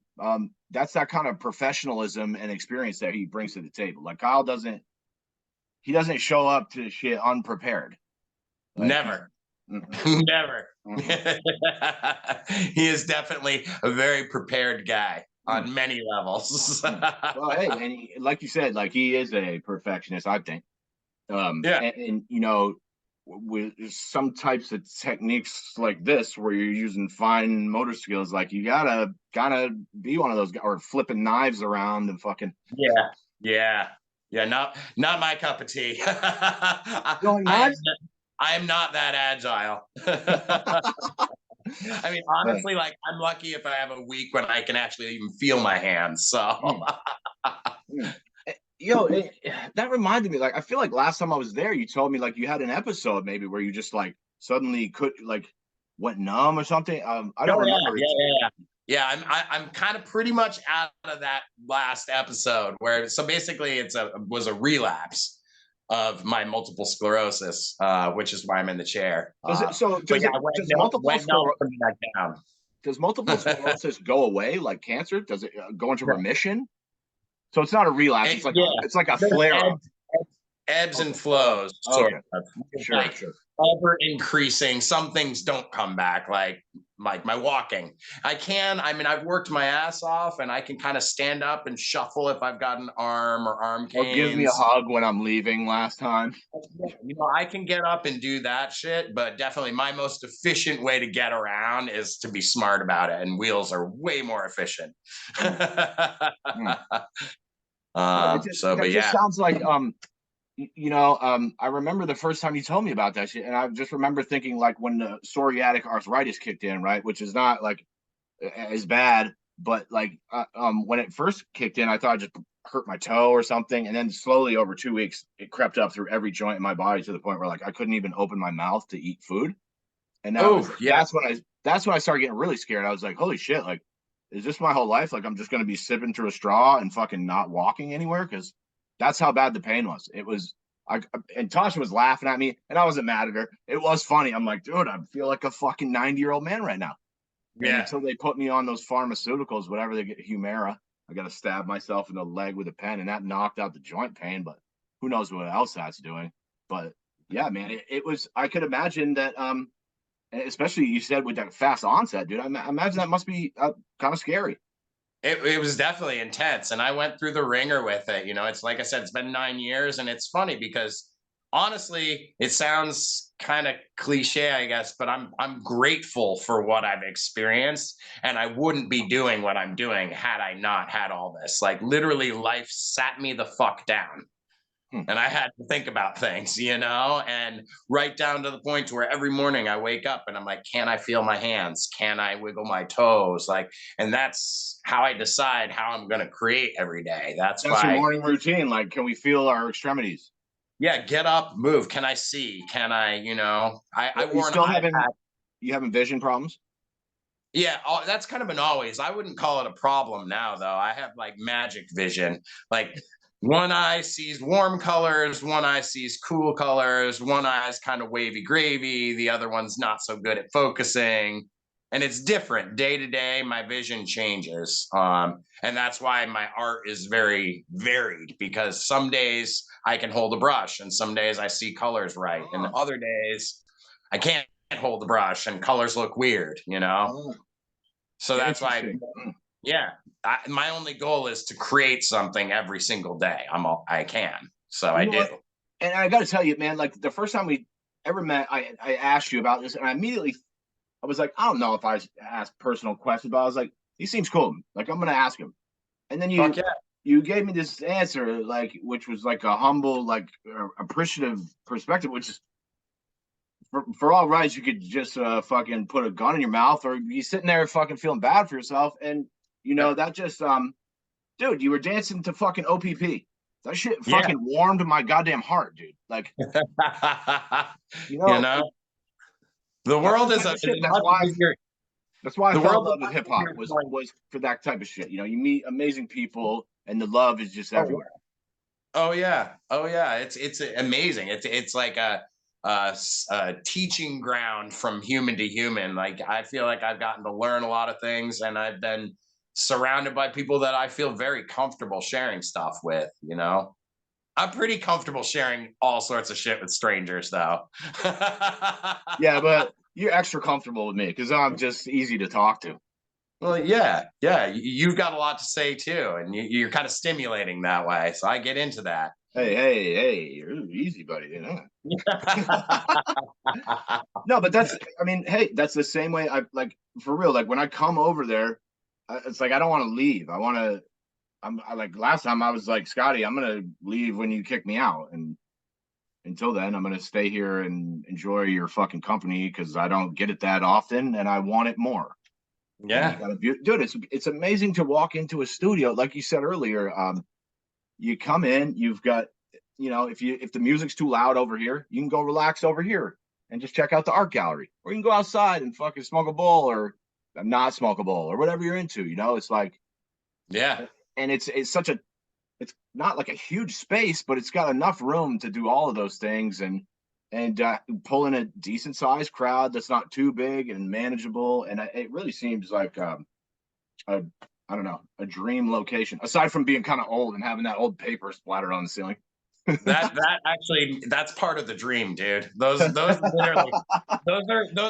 Speaker 1: that's that kind of professionalism and experience that he brings to the table. Like Kyle doesn't show up to shit unprepared.
Speaker 2: Like, never. Never. He is definitely a very prepared guy on many levels.
Speaker 1: Well, hey, and like you said, like he is a perfectionist, I think. And with some types of techniques like this where you're using fine motor skills, like you gotta be one of those guys, or flipping knives around and fucking
Speaker 2: yeah not my cup of tea. I am not that agile. I mean, honestly, like I'm lucky if I have a week when I can actually even feel my hands. So
Speaker 1: that reminded me, like I feel like last time I was there you told me like you had an episode maybe where you just like suddenly went numb or something. I don't remember.
Speaker 2: Yeah, I'm kind of pretty much out of that last episode where, so basically it was a relapse. of my multiple sclerosis, which is why I'm in the chair.
Speaker 1: Does it,
Speaker 2: But yeah,
Speaker 1: does multiple sclerosis go away like cancer? Does it go into remission? So it's not a relapse. It's like a flare up.
Speaker 2: Ebbs and flows, sort of.
Speaker 1: Sure,
Speaker 2: like ever increasing. Some things don't come back, like my walking. I've worked my ass off, and I can kind of stand up and shuffle if I've got an arm or arm canes.
Speaker 1: Or give me a hug when I'm leaving last time.
Speaker 2: I can get up and do that shit, but definitely my most efficient way to get around is to be smart about it, and wheels are way more efficient.
Speaker 1: It just sounds like I remember the first time you told me about that shit, and I just remember thinking like when the psoriatic arthritis kicked in, right, which is not like as bad, but like when it first kicked in, I thought I just hurt my toe or something, and then slowly over 2 weeks, it crept up through every joint in my body to the point where like I couldn't even open my mouth to eat food, and that's when I started getting really scared. I was like, holy shit, like, is this my whole life? Like, I'm just gonna be sipping through a straw and fucking not walking anywhere? Because that's how bad the pain was. It was, and Tasha was laughing at me, and I wasn't mad at her. It was funny. I'm like, dude, I feel like a fucking 90-year-old man right now. Yeah. And until they put me on those pharmaceuticals, whatever they get, Humira, I got to stab myself in the leg with a pen, and that knocked out the joint pain. But who knows what else that's doing? But yeah, man, it was. I could imagine that. Especially you said with that fast onset, dude. I imagine that must be kind of scary.
Speaker 2: It was definitely intense, and I went through the ringer with it. It's like I said, it's been 9 years, and it's funny because honestly, it sounds kind of cliche, I guess, but I'm grateful for what I've experienced, and I wouldn't be doing what I'm doing had I not had all this. Like literally, life sat me the fuck down. And I had to think about things, and right down to the point where every morning I wake up and I'm like, can I feel my hands? Can I wiggle my toes? Like, and that's how I decide how I'm going to create every day. That's why
Speaker 1: your morning routine. Like, can we feel our extremities?
Speaker 2: Yeah. Get up, move. Can I see? Can I, I
Speaker 1: wore you having vision problems?
Speaker 2: Yeah, that's kind of an always. I wouldn't call it a problem now, though. I have like magic vision. Like one eye sees warm colors, one eye sees cool colors, one eye is kind of wavy gravy, the other one's not so good at focusing. And it's different day to day. My vision changes. And that's why my art is very varied, because some days I can hold a brush and some days I see colors right. And other days I can't hold the brush and colors look weird, So that's why, my only goal is to create something every single day. I can. So I do.
Speaker 1: And I got to tell you, man, like the first time we ever met, I asked you about this, and I was like, I don't know if I asked personal questions, but I was like, he seems cool. Like, I'm going to ask him. And then you gave me this answer, like, which was like a humble, like appreciative perspective, which is for all rights, you could just fucking put a gun in your mouth, or you sitting there fucking feeling bad for yourself. And that just dude, you were dancing to fucking OPP. That shit fucking warmed my goddamn heart, dude. Like,
Speaker 2: the world is
Speaker 1: that's why I fell in love with hip hop was for that type of shit. You meet amazing people, and the love is just everywhere.
Speaker 2: Oh yeah. It's amazing. It's like a teaching ground from human to human. Like I feel like I've gotten to learn a lot of things, and I've been surrounded by people that I feel very comfortable sharing stuff with. I'm pretty comfortable sharing all sorts of shit with strangers, though.
Speaker 1: Yeah, but you're extra comfortable with me because I'm just easy to talk to.
Speaker 2: Well, yeah. You've got a lot to say too, and you're kind of stimulating that way. So I get into that.
Speaker 1: Hey, you're easy, buddy. No, but that's the same way. I like for real. Like when I come over there, it's like I don't want to leave. I like last time I was like, Scotty, I'm gonna leave when you kick me out, and until then, I'm gonna stay here and enjoy your fucking company because I don't get it that often, and I want it more.
Speaker 2: Yeah,
Speaker 1: dude, it's amazing to walk into a studio, like you said earlier. You come in, you've got, if the music's too loud over here, you can go relax over here and just check out the art gallery, or you can go outside and fucking smoke a bowl or not smoke a bowl or whatever you're into. It's like,
Speaker 2: yeah.
Speaker 1: And it's such a it's not like a huge space, but it's got enough room to do all of those things and pull in a decent sized crowd that's not too big and manageable. And it really seems like a I don't know, a dream location aside from being kind of old and having that old paper splattered on the ceiling.
Speaker 2: That actually, that's part of the dream, dude. Those literally, those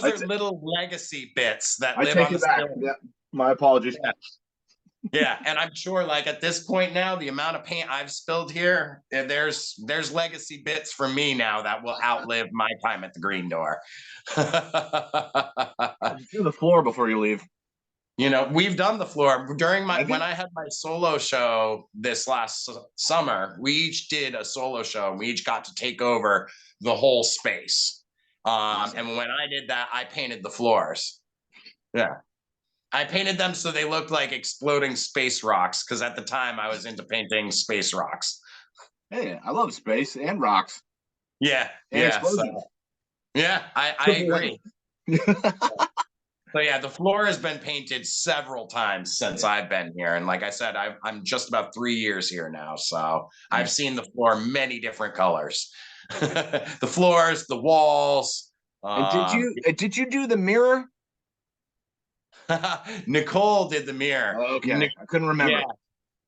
Speaker 2: are little legacy bits that
Speaker 1: I
Speaker 2: live
Speaker 1: take
Speaker 2: on the
Speaker 1: it back.
Speaker 2: ceiling.
Speaker 1: Yeah, my apologies.
Speaker 2: Yeah. Yeah, and I'm sure, like at this point now, the amount of paint I've spilled here, there's legacy bits from me now that will outlive my time at the Green Door.
Speaker 1: Do the floor before you leave.
Speaker 2: You know, we've done the floor during my
Speaker 1: Have
Speaker 2: when
Speaker 1: you?
Speaker 2: I had my solo show this last summer. We each did a solo show. We each got to take over the whole space.
Speaker 1: Awesome.
Speaker 2: And when I did that, I painted the floors. Yeah. I painted them so they looked like exploding space rocks because at the time I was into painting space rocks.
Speaker 1: Hey, I love space and rocks
Speaker 2: Yeah,
Speaker 1: and
Speaker 2: yeah. So
Speaker 1: explosions.
Speaker 2: yeah, I
Speaker 1: Triple
Speaker 2: agree.
Speaker 1: whammy.
Speaker 2: So yeah, the floor has been painted several times since
Speaker 1: Yeah.
Speaker 2: I've been here, and like I said, I'm just about 3 years here now, so I've
Speaker 1: Nice.
Speaker 2: seen the floor many different colors, the floors, the walls.
Speaker 1: And did you do the mirror?
Speaker 2: Nicole did the mirror.
Speaker 1: Okay, I couldn't
Speaker 2: Yeah,
Speaker 1: remember.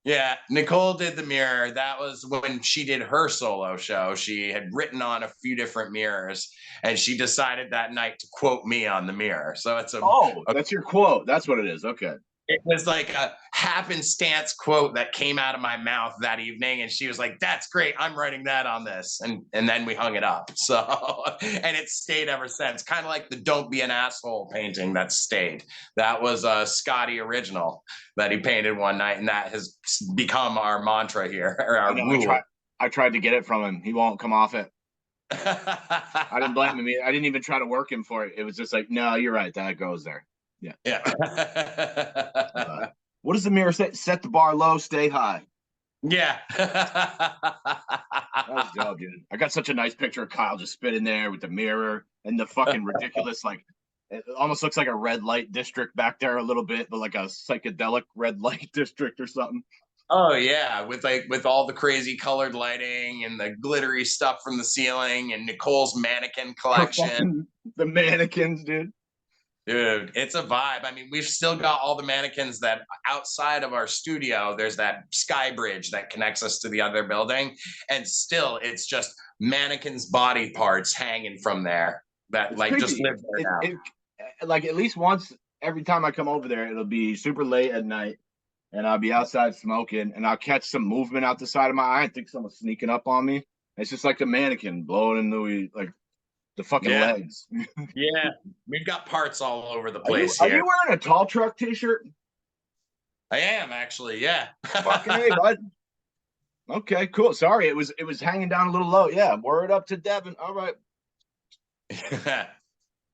Speaker 2: yeah, Nicole did the mirror. That was when she did her solo show. She had written on a few different mirrors, and she decided that night to quote me on the mirror. So it's
Speaker 1: Oh, that's your quote. That's what it is. Okay.
Speaker 2: it was like a happenstance quote that came out of my mouth that evening, and she was like, "That's great. I'm writing that on this," and then we hung it up. So and it stayed ever since. Kind of like the "Don't Be an Asshole" painting that stayed. That was a Scotty original that he painted one night, and that has become our mantra here, or
Speaker 1: I
Speaker 2: our
Speaker 1: know.
Speaker 2: rule.
Speaker 1: I tried to get it from him. He won't come off it. I didn't blame him. I didn't even try to work him for it. It was just like, no, you're right. That goes there. Yeah.
Speaker 2: Yeah.
Speaker 1: What does the mirror say? Set the bar low, stay high.
Speaker 2: Yeah.
Speaker 1: That was dope, dude. I got such a nice picture of Kyle just spitting there with the mirror and the fucking ridiculous, like, it almost looks like a red light district back there a little bit, but like a psychedelic red light district or something.
Speaker 2: Oh yeah, with all the crazy colored lighting and the glittery stuff from the ceiling and Nicole's mannequin collection.
Speaker 1: The mannequins, dude.
Speaker 2: Dude, it's a vibe. I mean, we've still got all the mannequins that outside of our studio, there's that sky bridge that connects us to the other building. And still, it's just mannequins' body parts hanging from there that
Speaker 1: It's
Speaker 2: like just
Speaker 1: creepy.
Speaker 2: live there now.
Speaker 1: Like at least once every time I come over there, it'll be super late at night and I'll be outside smoking and I'll catch some movement out the side of my eye. I think someone's sneaking up on me. It's just like a mannequin blowing in the fucking
Speaker 2: Yeah,
Speaker 1: legs.
Speaker 2: yeah. We've got parts all over the
Speaker 1: Are you
Speaker 2: place
Speaker 1: are
Speaker 2: here.
Speaker 1: you wearing a tall truck t-shirt?
Speaker 2: I am actually, yeah.
Speaker 1: Fucking hey, bud. Okay, cool. Sorry, it was hanging down a little low. Yeah, word up to Devin. All right.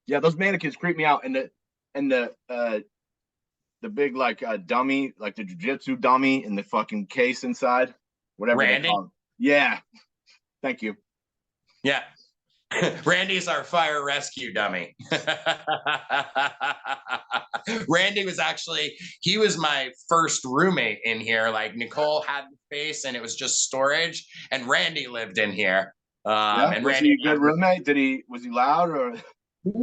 Speaker 1: Yeah, those mannequins creep me out, and the big like dummy, like the jujitsu dummy, in the fucking case inside, whatever they
Speaker 2: Randy?
Speaker 1: call it. Yeah, thank you.
Speaker 2: Yeah. Randy's our fire rescue dummy. Randy was actually, he was my first roommate in here. Like Nicole had the space and it was just storage, and Randy lived in here.
Speaker 1: Yeah,
Speaker 2: And
Speaker 1: was
Speaker 2: Randy,
Speaker 1: he a good roommate? Was he loud or?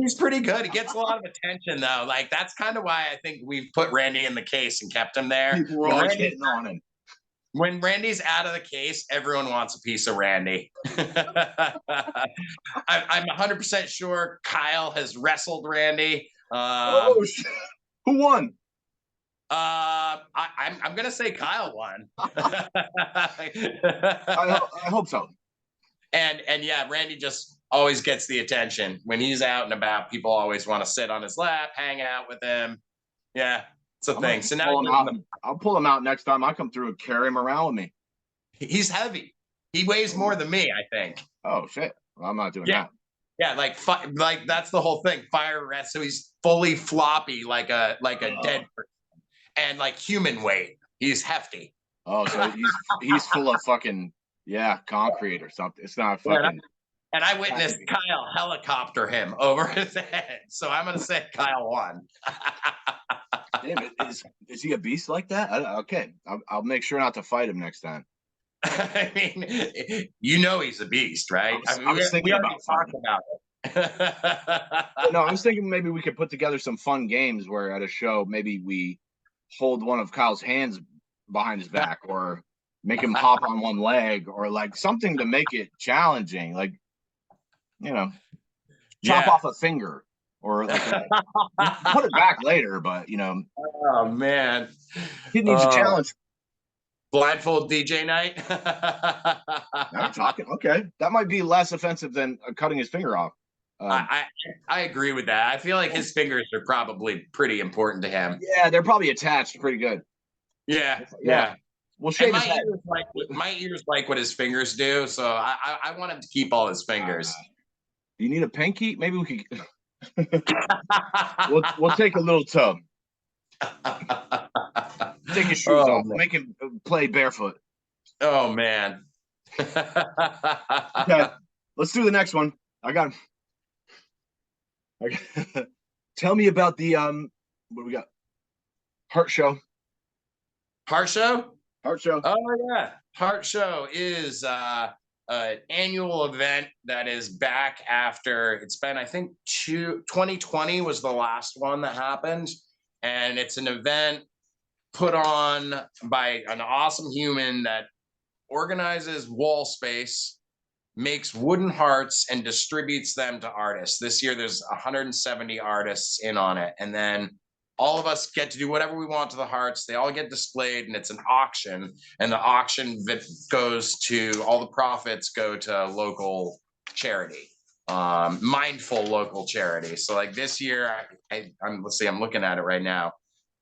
Speaker 2: he's pretty good. He gets a lot of attention though. Like that's kind of why I think we've put Randy in the case and kept him there.
Speaker 1: People were always hitting on him.
Speaker 2: When Randy's out of the case, everyone wants a piece of Randy. I'm 100% sure Kyle has wrestled Randy.
Speaker 1: Oh shit! Who won?
Speaker 2: I'm gonna say Kyle won.
Speaker 1: I hope so.
Speaker 2: And yeah, Randy just always gets the attention when he's out and about. People always want to sit on his lap, hang out with him. Yeah, it's a thing. So now
Speaker 1: I'll pull him out next time I come through and carry him around with me.
Speaker 2: he's heavy. He weighs more than me, I think.
Speaker 1: Oh shit! Well, I'm not doing
Speaker 2: Yeah.
Speaker 1: that.
Speaker 2: Yeah, like that's the whole thing. Fire arrest. So he's fully floppy, like a dead person, and like human weight. He's hefty.
Speaker 1: Oh, so he's full of fucking concrete or something. It's not fucking.
Speaker 2: And I witnessed Kyle helicopter him over his head. So I'm gonna say Kyle won.
Speaker 1: Damn it! Is he a beast like that? Okay, I'll make sure not to fight him next time.
Speaker 2: I mean, you know he's a beast, right? I mean,
Speaker 1: I was
Speaker 2: we
Speaker 1: thinking
Speaker 2: already
Speaker 1: about
Speaker 2: talked
Speaker 1: something.
Speaker 2: about
Speaker 1: Yeah, no, I
Speaker 2: it.
Speaker 1: was thinking maybe we could put together some fun games where at a show maybe we hold one of Kyle's hands behind his back, or make him hop on one leg, or like something to make it challenging, like, you know, chop
Speaker 2: Yeah.
Speaker 1: off a finger, or like put it back later, but
Speaker 2: Oh man.
Speaker 1: he needs a
Speaker 2: Oh,
Speaker 1: challenge.
Speaker 2: blindfold DJ night.
Speaker 1: Now you're talking. Okay, that might be less offensive than cutting his finger off. Um,
Speaker 2: I, I agree with that. I feel like his fingers are probably pretty important to him.
Speaker 1: yeah, they're probably attached pretty good.
Speaker 2: Yeah,
Speaker 1: Yeah,
Speaker 2: yeah.
Speaker 1: we'll
Speaker 2: And
Speaker 1: shave his head.
Speaker 2: my ears like what his fingers do, so I want him to keep all his fingers.
Speaker 1: Do you need a pinky? Maybe we could. We'll take a little toe. Take his shoes
Speaker 2: Oh
Speaker 1: off.
Speaker 2: man.
Speaker 1: Make him play barefoot.
Speaker 2: Oh man.
Speaker 1: Okay, let's do the next one. I got. Tell me about the What do we got? Heart show.
Speaker 2: Heart show?
Speaker 1: Heart show.
Speaker 2: Oh yeah. Heart show is an annual event that is back after it's been, I think, 2020 was the last one that happened. And it's an event put on by an awesome human that organizes wall space, makes wooden hearts, and distributes them to artists. This year, there's 170 artists in on it. And then all of us get to do whatever we want to the hearts. They all get displayed, and it's an auction. And the auction that goes to all the profits go to local charity, mindful local charity. So, like this year, let's see, I'm looking at it right now.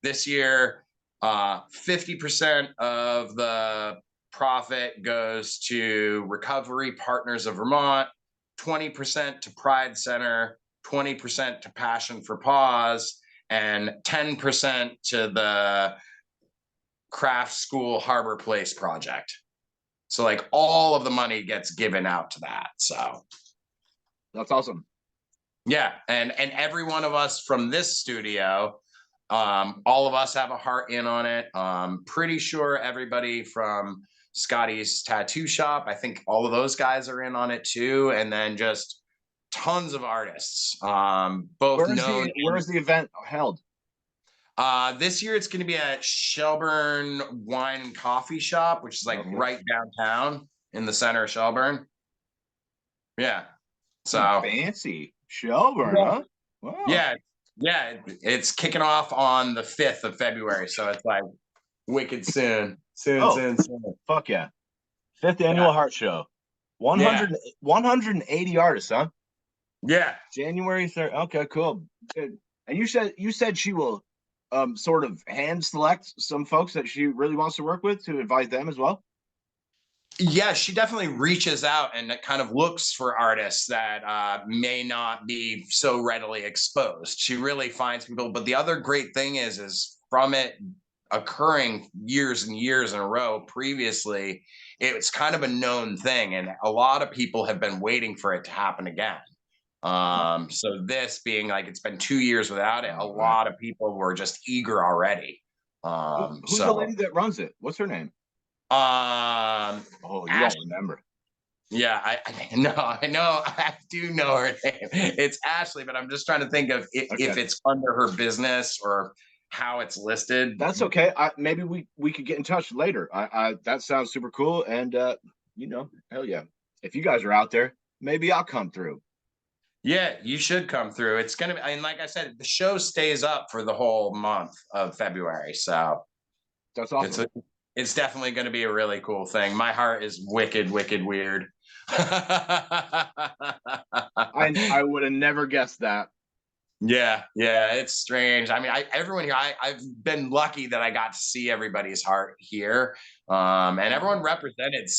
Speaker 2: This year, 50% of the profit goes to Recovery Partners of Vermont, 20% to Pride Center, 20% to Passion for Paws, and 10% to the Craft School Harbor Place project. So like all of the money gets given out to that. So
Speaker 1: that's awesome.
Speaker 2: Yeah, and every one of us from this studio, all of us have a heart in on it. Pretty sure everybody from Scotty's tattoo shop, I think all of those guys are in on it too, and then just tons of artists, both known.
Speaker 1: Where is the event held?
Speaker 2: This year it's going to be at Shelburne Wine and Coffee Shop, which is like right downtown in the center of Shelburne. Yeah, so
Speaker 1: fancy Shelburne, huh? Wow.
Speaker 2: Yeah, it's kicking off on the 5th of February, so it's like wicked soon. Soon.
Speaker 1: Fuck yeah. 5th annual Heart Show. 180 artists, huh?
Speaker 2: Yeah.
Speaker 1: January 3rd. Okay, cool. And you said she will sort of hand select some folks that she really wants to work with to invite them as well.
Speaker 2: Yeah, she definitely reaches out and kind of looks for artists that may not be so readily exposed. She really finds people. But the other great thing is from it occurring years and years in a row previously, it's kind of a known thing, and a lot of people have been waiting for it to happen again. So this being like it's been 2 years without it, a lot of people were just eager already.
Speaker 1: Who's the lady that runs it? What's her name?
Speaker 2: Oh,
Speaker 1: you don't remember?
Speaker 2: Yeah, I know. I do know her name. It's Ashley, but I'm just trying to think of if it's under her business or how it's listed.
Speaker 1: That's okay. Maybe we could get in touch later. That sounds super cool, and hell yeah. If you guys are out there, maybe I'll come through.
Speaker 2: Yeah, you should come through. It's gonna be, and like I said, the show stays up for the whole month of February, so
Speaker 1: that's awesome.
Speaker 2: It's definitely going to be a really cool thing. My heart is wicked weird.
Speaker 1: I would have never guessed that.
Speaker 2: Yeah, it's strange. I mean, everyone here, I've been lucky that I got to see everybody's heart here, and everyone represented.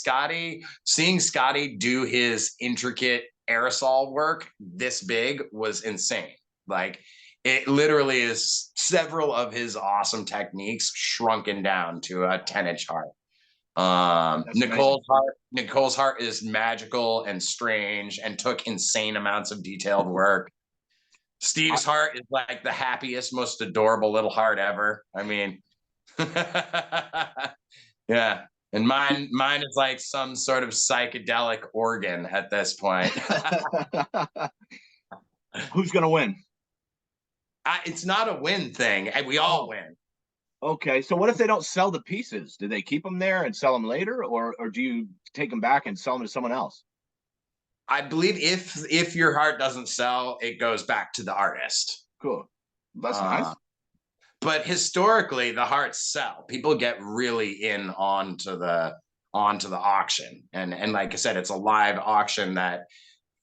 Speaker 2: Seeing Scotty do his intricate aerosol work this big was insane. Like, it literally is several of his awesome techniques shrunken down to a 10-inch heart. Nicole's heart is magical and strange and took insane amounts of detailed work. Steve's heart is like the happiest, most adorable little heart ever. I mean, yeah. And mine is like some sort of psychedelic organ at this point.
Speaker 1: Who's gonna win?
Speaker 2: It's not a win thing. We all win.
Speaker 1: Okay, so what if they don't sell the pieces? Do they keep them there and sell them later, or do you take them back and sell them to someone else?
Speaker 2: I believe if your heart doesn't sell, it goes back to the artist.
Speaker 1: Cool. That's nice.
Speaker 2: But historically, the hearts sell. People get really in onto the auction, and like I said, it's a live auction that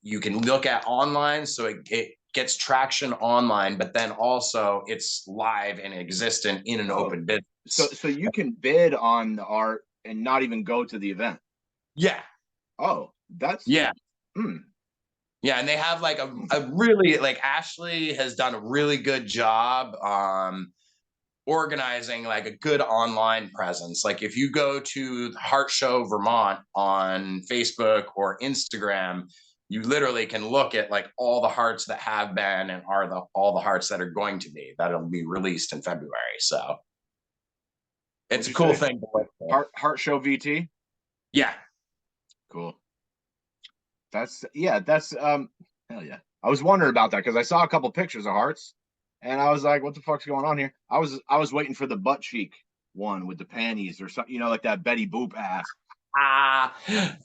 Speaker 2: you can look at online, so it gets traction online, but then also it's live and existent in an open business.
Speaker 1: So you can bid on the art and not even go to the event.
Speaker 2: Yeah.
Speaker 1: Oh, that's
Speaker 2: yeah.
Speaker 1: Hmm.
Speaker 2: Yeah, and they have like a really, like, Ashley has done a really good job organizing like a good online presence. Like if you go to Heart Show Vermont on Facebook or Instagram, you literally can look at like all the hearts that have been and are all the hearts that are going to be, that'll be released in February. So it's a cool thing to look for.
Speaker 1: Heart Show VT.
Speaker 2: Yeah.
Speaker 1: Cool. That's hell yeah. I was wondering about that because I saw a couple pictures of hearts and I was like, what the fuck's going on here? I was waiting for the butt cheek one with the panties or something, like that Betty Boop ass.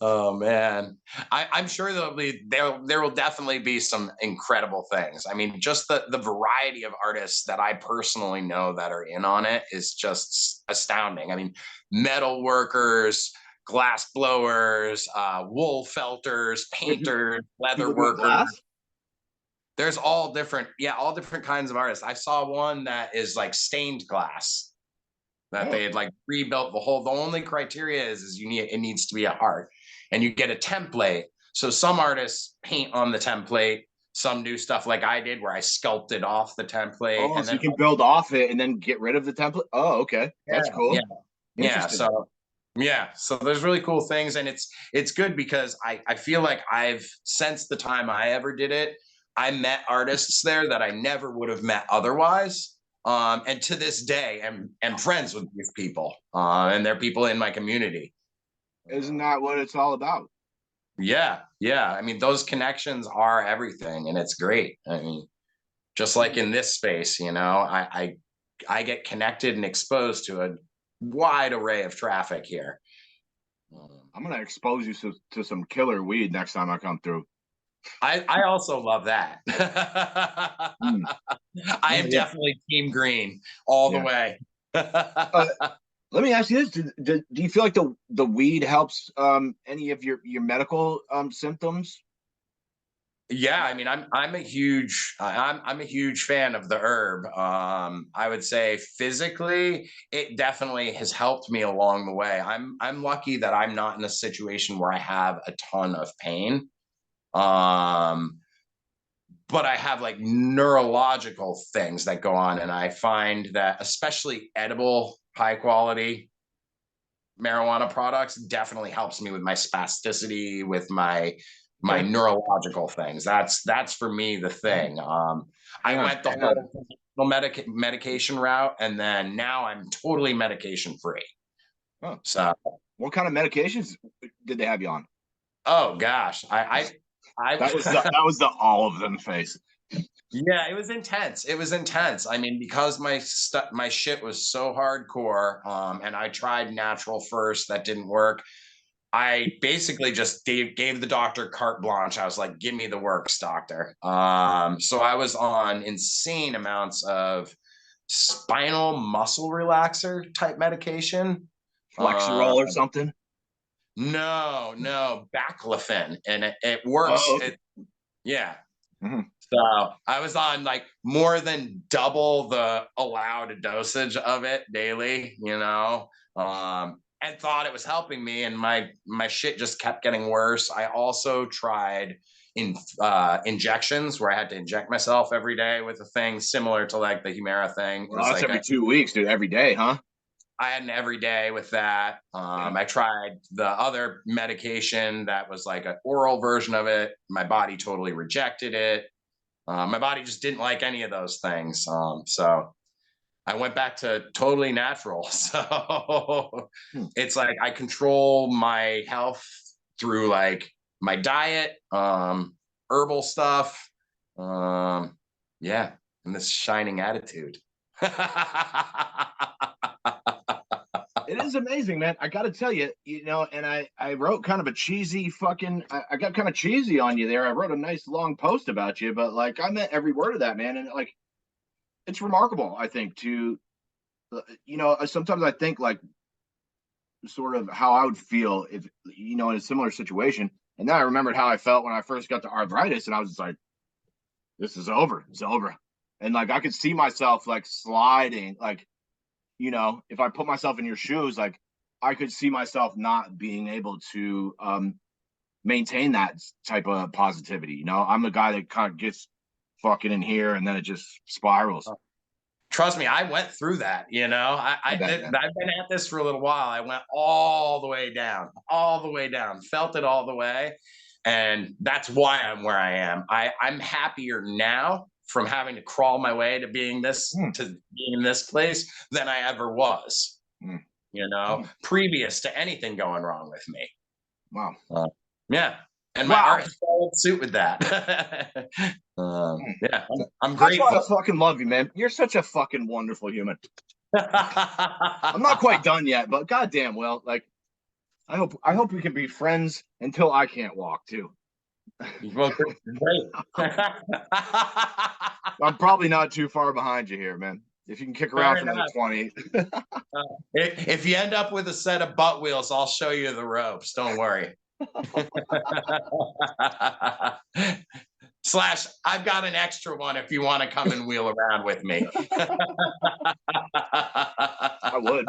Speaker 2: Oh man, I'm sure there will definitely be some incredible things. I mean, just the variety of artists that I personally know that are in on it is just astounding. I mean, metal workers, glass blowers, wool felters, painters, leather workers. There's all different kinds of artists. I saw one that is like stained glass that they had like rebuilt the only criteria is it needs to be a heart, and you get a template. So some artists paint on the template, some do stuff like I did where I sculpted off the template.
Speaker 1: And so you can build off it and then get rid of the template. Oh, okay. That's cool.
Speaker 2: Yeah. So there's really cool things, and it's good because I feel like since the time I ever did it, I met artists there that I never would have met otherwise. And to this day, I'm friends with these people, and they're people in my community.
Speaker 1: Isn't that what it's all about?
Speaker 2: Yeah. I mean, those connections are everything, and it's great. I mean, just like in this space, I get connected and exposed to a wide array of traffic here.
Speaker 1: I'm gonna expose you to some killer weed next time I come through.
Speaker 2: I also love that. I am definitely team green all the way.
Speaker 1: Let me ask you this: do you feel like the weed helps any of your medical symptoms?
Speaker 2: Yeah, I mean, I'm a huge fan of the herb. I would say physically, it definitely has helped me along the way. I'm lucky that I'm not in a situation where I have a ton of pain. But I have like neurological things that go on, and I find that especially edible, high quality marijuana products definitely helps me with my spasticity, with my neurological things. That's for me the thing. I went the whole medication route, and then now I'm totally medication free. So
Speaker 1: what kind of medications did they have you on?
Speaker 2: Oh gosh,
Speaker 1: that was the all of them face.
Speaker 2: Yeah, it was intense. I mean, because my shit was so hardcore, and I tried natural first, that didn't work. I basically just gave the doctor carte blanche. I was like, give me the works, doctor. So I was on insane amounts of spinal muscle relaxer type medication.
Speaker 1: Flexerol or something?
Speaker 2: No, baclofen, and it works. Yeah. Mm-hmm. So I was on like more than double the allowed dosage of it daily, and thought it was helping me, and my shit just kept getting worse. I also tried injections where I had to inject myself every day with a thing similar to like the Humira thing.
Speaker 1: Well, that's like every 2 weeks, dude. Every day, huh?
Speaker 2: I had an every day with that. I tried the other medication that was like an oral version of it. My body totally rejected it. My body just didn't like any of those things. So I went back to totally natural. So it's like I control my health through like my diet, herbal stuff, yeah, and this shining attitude.
Speaker 1: It is amazing, man. I got to tell you, and I wrote kind of a cheesy I got kind of cheesy on you there. I wrote a nice long post about you, but like I meant every word of that, man. And like, it's remarkable, I think, sometimes I think like sort of how I would feel if, in a similar situation. And then I remembered how I felt when I first got to arthritis, and I was just like, this is over. It's over. And like, I could see myself like sliding, like, if I put myself in your shoes, like I could see myself not being able to maintain that type of positivity. I'm the guy that kind of gets fucking in here and then it just spirals.
Speaker 2: Trust me, I went through that. I've been at this for a little while. I went all the way down, felt it all the way. And that's why I'm where I am. I'm happier now from having to crawl my way to being in this place than I ever was, previous to anything going wrong with me.
Speaker 1: Wow.
Speaker 2: Yeah. And my art has followed suit with that. Yeah, I'm grateful.
Speaker 1: That's why I fucking love you, man. You're such a fucking wonderful human. I'm not quite done yet, but goddamn, well, like, I hope we can be friends until I can't walk too.
Speaker 2: Well, great.
Speaker 1: I'm probably not too far behind you here, man. If you can kick around for another 20.
Speaker 2: If you end up with a set of butt wheels, I'll show you the ropes. Don't worry. Slash, I've got an extra one if you want to come and wheel around with me.
Speaker 1: I would.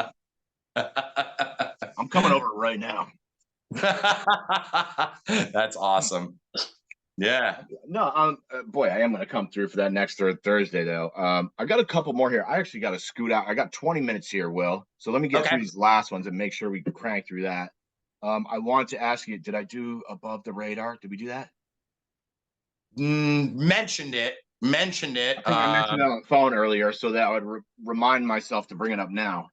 Speaker 1: I'm coming over right now.
Speaker 2: That's awesome. Yeah.
Speaker 1: No, boy, I am going to come through for that next Thursday, though. I got a couple more here. I actually got to scoot out. I got 20 minutes here, Will. So let me get through these last ones and make sure we crank through that. I wanted to ask you, did I do Above the Radar? Did we do that?
Speaker 2: Mentioned it.
Speaker 1: I think I mentioned it on the phone earlier, so that I would remind myself to bring it up now.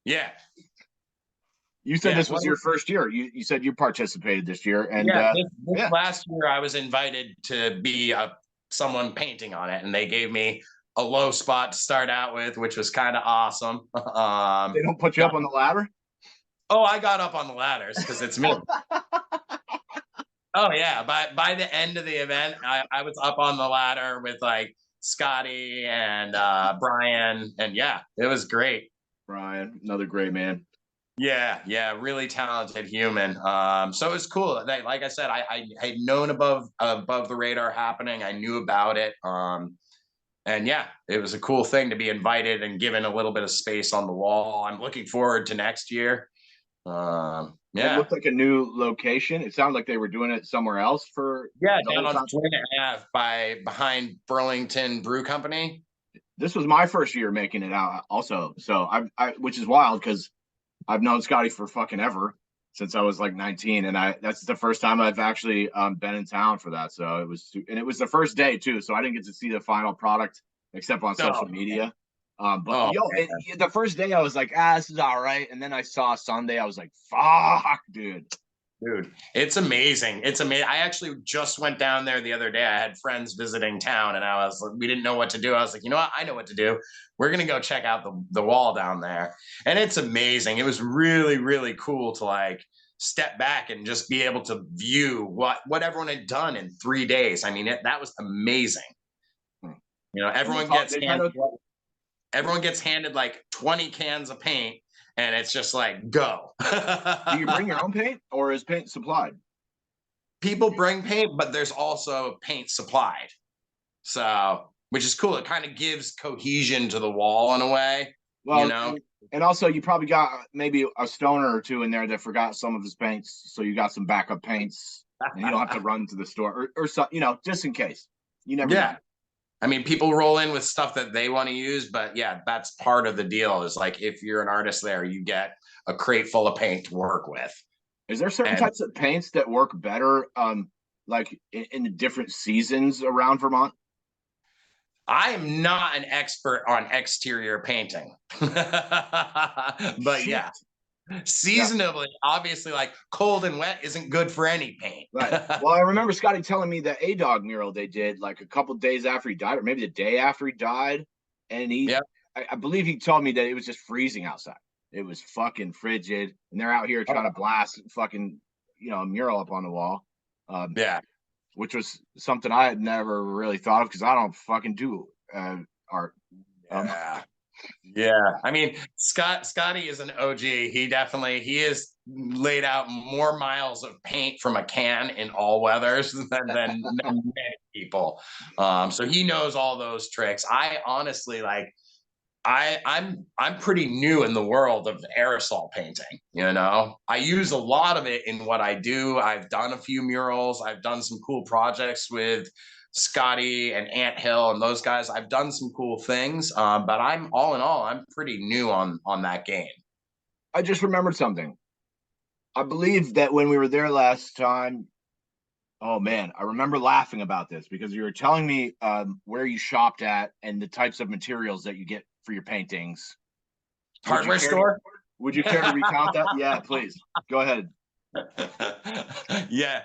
Speaker 2: Yeah.
Speaker 1: You said this was your first year. You said you participated this year, and
Speaker 2: this last year I was invited to be someone painting on it, and they gave me a low spot to start out with, which was kind of awesome.
Speaker 1: They don't put you up on the ladder?
Speaker 2: Oh, I got up on the ladders because it's me. Oh yeah, by the end of the event, I was up on the ladder with like Scotty and Brian, and yeah, it was great.
Speaker 1: Brian, another great man.
Speaker 2: Yeah, really talented human. So it's cool. Like I said, I had known above the radar happening. I knew about it. And yeah, it was a cool thing to be invited and given a little bit of space on the wall. I'm looking forward to next year.
Speaker 1: It looked like a new location. It sounded like they were doing it somewhere else for
Speaker 2: down on Flint Ave behind Burlington Brew Company.
Speaker 1: This was my first year making it out also. So I which is wild because I've known Scotty for fucking ever since I was like 19, and that's the first time I've actually been in town for that. So it was the first day too. So I didn't get to see the final product except on social media. The first day I was like, this is all right. And then I saw Sunday. I was like, fuck, dude,
Speaker 2: it's amazing. It's amazing. I actually just went down there the other day. I had friends visiting town, and we didn't know what to do. I was like, you know what? I know what to do. We're going to go check out the wall down there. And it's amazing. It was really, really cool to like step back and just be able to view what everyone had done in 3 days. I mean, that was amazing. Everyone gets handed like 20 cans of paint, and it's just like, go.
Speaker 1: Do you bring your own paint, or is paint supplied?
Speaker 2: People bring paint, but there's also paint supplied. So, which is cool. It kind of gives cohesion to the wall in a way.
Speaker 1: Well, and also you probably got maybe a stoner or two in there that forgot some of his paints, so you got some backup paints, and you don't have to run to the store or so, just in case. You never know.
Speaker 2: I mean, people roll in with stuff that they want to use, but yeah, that's part of the deal is like, if you're an artist there, you get a crate full of paint to work with.
Speaker 1: Is there certain types of paints that work better, like in the different seasons around Vermont?
Speaker 2: I am not an expert on exterior painting, but
Speaker 1: Shit.
Speaker 2: yeah,
Speaker 1: Yeah.
Speaker 2: seasonably, obviously, like cold and wet isn't good for any paint.
Speaker 1: Right. Well, I remember Scotty telling me that A-Dog mural they did like a couple days after he died, or maybe the day after he died. And
Speaker 2: Yeah,
Speaker 1: I believe he told me that it was just freezing outside. It was fucking frigid. And they're out here trying to blast fucking, a mural up on the wall.
Speaker 2: yeah.
Speaker 1: Which was something I had never really thought of because I don't fucking do art.
Speaker 2: Yeah. Yeah. I mean, Scotty is an OG. He has laid out more miles of paint from a can in all weathers than many people. So he knows all those tricks. I honestly like I'm pretty new in the world of aerosol painting, you know. I use a lot of it in what I do. I've done a few murals, I've done some cool projects with Scotty and Ant Hill and those guys. I've done some cool things, but I'm all in all, I'm pretty new on that game.
Speaker 1: I just remembered something. I believe that when we were there last time, oh man, I remember laughing about this because you were telling me where you shopped at and the types of materials that you get for your paintings.
Speaker 2: Hardware store.
Speaker 1: Would you care to recount that? Yeah, please. Go ahead.
Speaker 2: Yeah,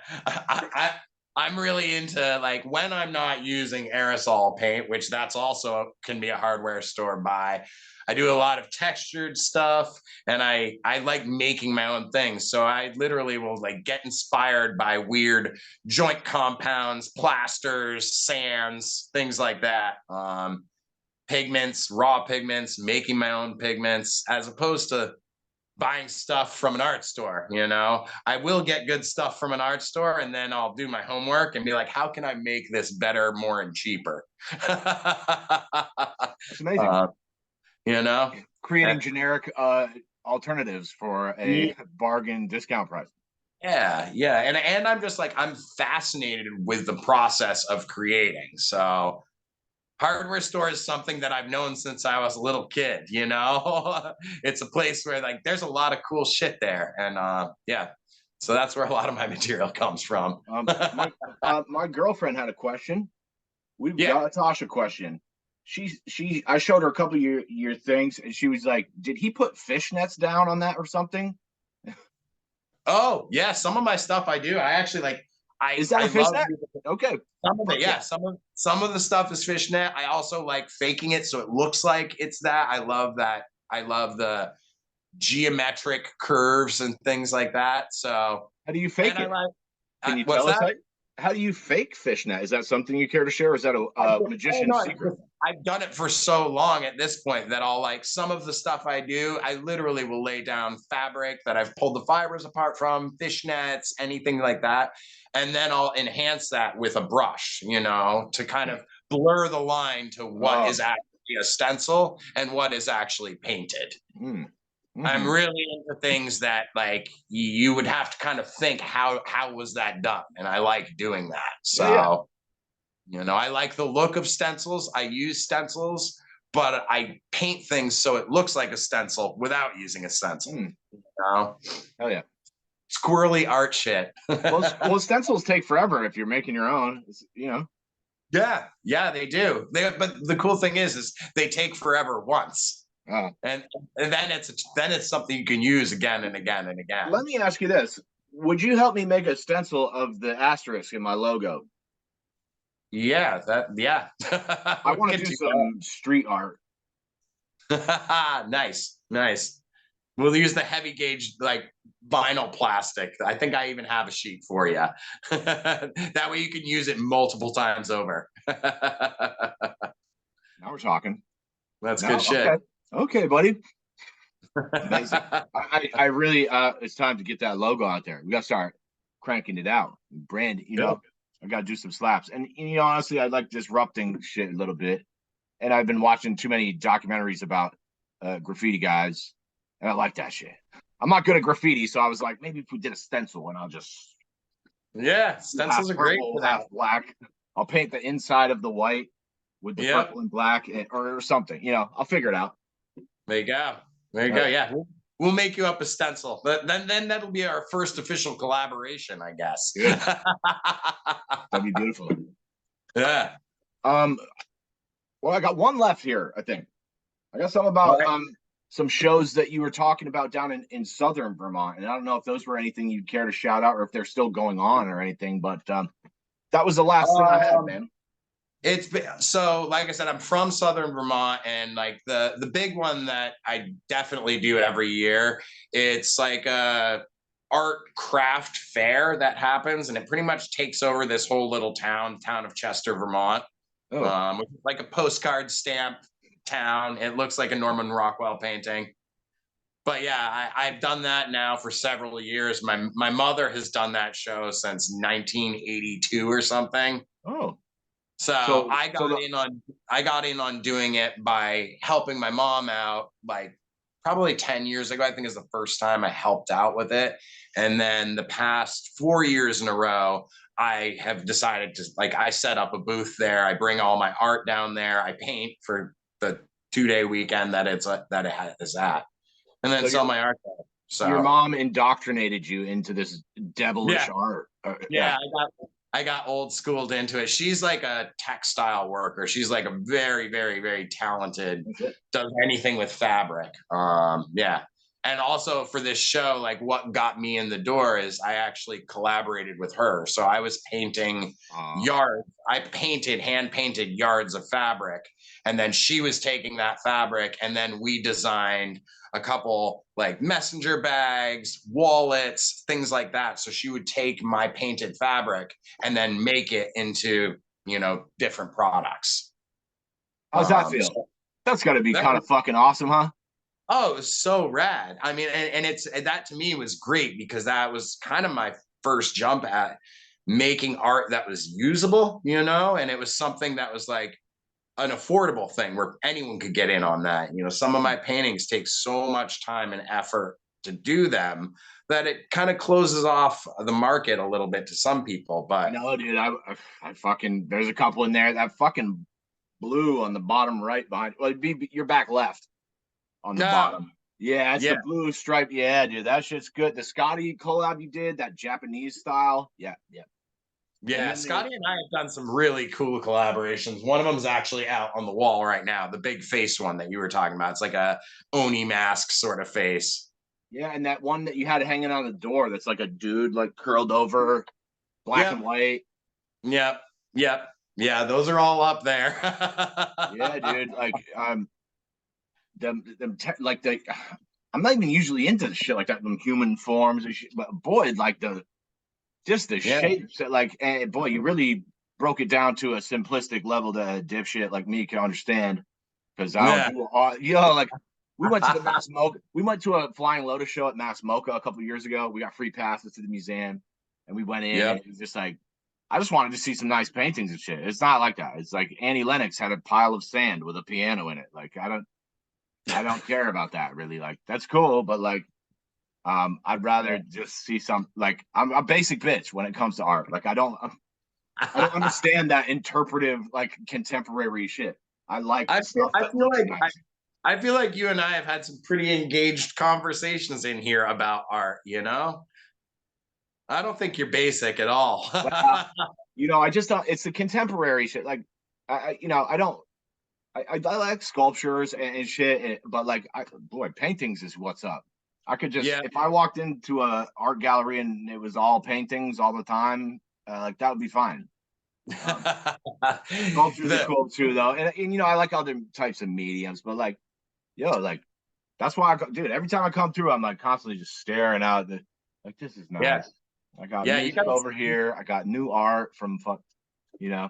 Speaker 2: I'm really into like when I'm not using aerosol paint, which that's also can be a hardware store buy. I do a lot of textured stuff, and I like making my own things. So I literally will like get inspired by weird joint compounds, plasters, sands, things like that. Pigments, raw pigments, making my own pigments, as opposed to buying stuff from an art store. You know, I will get good stuff from an art store, and then I'll do my homework and be like, how can I make this better, more, and cheaper?
Speaker 1: It's amazing.
Speaker 2: You know,
Speaker 1: creating generic alternatives for a bargain discount price.
Speaker 2: Yeah, and I'm just like I'm fascinated with the process of creating. So hardware store is something that I've known since I was a little kid, you know. It's a place where like there's a lot of cool shit there, and yeah, so that's where a lot of my material comes from.
Speaker 1: My girlfriend had a question. We've
Speaker 2: Yeah.
Speaker 1: got a Tasha question. I showed her a couple of your things, and she was like, "Did he put fishnets down on that or something?"
Speaker 2: Oh yeah, some of my stuff I do. I actually like.
Speaker 1: Is that
Speaker 2: I
Speaker 1: a
Speaker 2: love
Speaker 1: fishnet? Okay.
Speaker 2: some of it. Yeah, some of the stuff is fishnet. I also like faking it so it looks like it's that. I love that. I love the geometric curves and things like that. So,
Speaker 1: How do you fake
Speaker 2: and I
Speaker 1: it?
Speaker 2: like
Speaker 1: Can you
Speaker 2: what's
Speaker 1: tell us
Speaker 2: that?
Speaker 1: how do you fake fishnet? Is that something you care to share? Or is that a magician's secret?
Speaker 2: I've done it for so long at this point that I'll like some of the stuff I do. I literally will lay down fabric that I've pulled the fibers apart from, fishnets, anything like that. And then I'll enhance that with a brush, you know, to kind of blur the line to what is actually a stencil and what is actually painted. I'm really into things that like you would have to kind of think how was that done, and I like doing that. So you know, I like the look of stencils. I use stencils, but I paint things so it looks like a stencil without using a stencil. You know?
Speaker 1: Hell yeah.
Speaker 2: Squirrely art shit.
Speaker 1: Well, stencils take forever if you're making your own. You know.
Speaker 2: Yeah, they do. But the cool thing is they take forever once. And then it's something you can use again and again and again.
Speaker 1: Let me ask you this: would you help me make a stencil of the asterisk in my logo?
Speaker 2: Yeah.
Speaker 1: I want to do some street art.
Speaker 2: Nice. We'll use the heavy gauge like vinyl plastic. I think I even have a sheet for you. That way you can use it multiple times over.
Speaker 1: Now we're talking.
Speaker 2: That's good shit.
Speaker 1: Okay, buddy. Amazing. I really it's time to get that logo out there. We gotta start cranking it out. Brand, I gotta do some slaps. And honestly, I like disrupting shit a little bit. And I've been watching too many documentaries about graffiti guys, and I like that shit. I'm not good at graffiti, so I was like, maybe if we did a stencil and I'll just
Speaker 2: stencils are great for that.
Speaker 1: Half black. I'll paint the inside of the white with the purple and black, or something. I'll figure it out.
Speaker 2: There you go. Yeah, we'll make you up a stencil. But then that'll be our first official collaboration, I guess.
Speaker 1: Yeah. That'd be beautiful.
Speaker 2: Yeah.
Speaker 1: Well, I got one left here, I think. I got some
Speaker 2: All
Speaker 1: about
Speaker 2: right.
Speaker 1: some shows that you were talking about down in southern Vermont, and I don't know if those were anything you'd care to shout out or if they're still going on or anything, but that was the last thing I had,
Speaker 2: Um,
Speaker 1: man.
Speaker 2: it's been, so like I said, I'm from Southern Vermont, and like the big one that I definitely do every year, it's like a art craft fair that happens, and it pretty much takes over this whole little town of Chester, Vermont.
Speaker 1: Oh,
Speaker 2: Which is like a postcard stamp town. It looks like a Norman Rockwell painting. But yeah, I've done that now for several years. My mother has done that show since 1982 or something.
Speaker 1: oh.
Speaker 2: So
Speaker 1: So so the
Speaker 2: I got in on doing it by helping my mom out like probably 10 years ago. I think is the first time I helped out with it. And then the past 4 years in a row, I have decided to like I set up a booth there. I bring all my art down there. I paint for the 2 day weekend that it is at, and then
Speaker 1: so
Speaker 2: sell my art there.
Speaker 1: your
Speaker 2: So
Speaker 1: mom indoctrinated you into this devilish
Speaker 2: yeah,
Speaker 1: art. Yeah.
Speaker 2: yeah, I got old schooled into it. She's like a textile worker. She's like a very, very, very talented,
Speaker 1: That's it.
Speaker 2: does anything with fabric. Yeah. And also for this show, like what got me in the door is I actually collaborated with her. So I was painting yards. I hand painted yards of fabric. And then she was taking that fabric and then we designed a couple like messenger bags, wallets, things like that. So she would take my painted fabric and then make it into, different products.
Speaker 1: How's that feel?
Speaker 2: So
Speaker 1: That's got to be
Speaker 2: that
Speaker 1: kind
Speaker 2: was,
Speaker 1: of fucking awesome, huh?
Speaker 2: oh, it was so rad. I mean, and that to me was great because that was kind of my first jump at making art that was usable, and it was something that was like an affordable thing where anyone could get in on that. Some of my paintings take so much time and effort to do them that it kind of closes off the market a little bit to some people. But
Speaker 1: No, dude, I fucking there's a couple in there that fucking blue on the bottom right behind. Well, it'd be your back left on the
Speaker 2: no,
Speaker 1: bottom. Yeah, it's
Speaker 2: yeah,
Speaker 1: the blue stripe. Yeah, dude, that shit's good. The Scotty collab you did, that Japanese style. Yeah, yeah. And
Speaker 2: yeah.
Speaker 1: then
Speaker 2: Scotty and I have done some really cool collaborations. One of them is actually out on the wall right now, the big face one that you were talking about. It's like a Oni mask sort of face.
Speaker 1: yeah, and that one that you had hanging on the door that's like a dude like curled over, black and
Speaker 2: Yep,
Speaker 1: white.
Speaker 2: yep, yep. Yeah, those are all up there.
Speaker 1: Yeah, dude. Like like the I'm not even usually into the shit like that, them human forms and shit. But boy, like just the
Speaker 2: Yeah.
Speaker 1: shapes that like boy, you really broke it down to a simplistic level that a dipshit like me can understand. Because I don't
Speaker 2: Yeah.
Speaker 1: do all like we went to the Mass Mocha. We went to a Flying Lotus show at Mass Mocha a couple of years ago. We got free passes to the museum, and we went in, and
Speaker 2: Yep.
Speaker 1: it was just like I just wanted to see some nice paintings and shit. It's not like that. It's like Annie Lennox had a pile of sand with a piano in it. Like I don't care about that really. Like that's cool, but like I'd rather just see some like I'm a basic bitch when it comes to art. Like I don't understand that interpretive like contemporary shit. I like
Speaker 2: I feel
Speaker 1: stuff
Speaker 2: I
Speaker 1: that
Speaker 2: feel
Speaker 1: looks
Speaker 2: like
Speaker 1: nice.
Speaker 2: I feel like you and I have had some pretty engaged conversations in here about art. I don't think you're basic at all.
Speaker 1: Well, I just don't. It's the contemporary shit. Like, I don't. I like sculptures and shit, but like, boy, paintings is what's up. I could just
Speaker 2: Yeah.
Speaker 1: if I walked into a art gallery and it was all paintings all the time, like that would be fine. Um, Sculptures are
Speaker 2: The
Speaker 1: cool too, though, and I like other types of mediums, but like, like that's why dude. Every time I come through, I'm like constantly just staring out like this is
Speaker 2: yeah.
Speaker 1: nice. I got
Speaker 2: Yeah, you
Speaker 1: music
Speaker 2: gotta
Speaker 1: over here. I got new art from you know.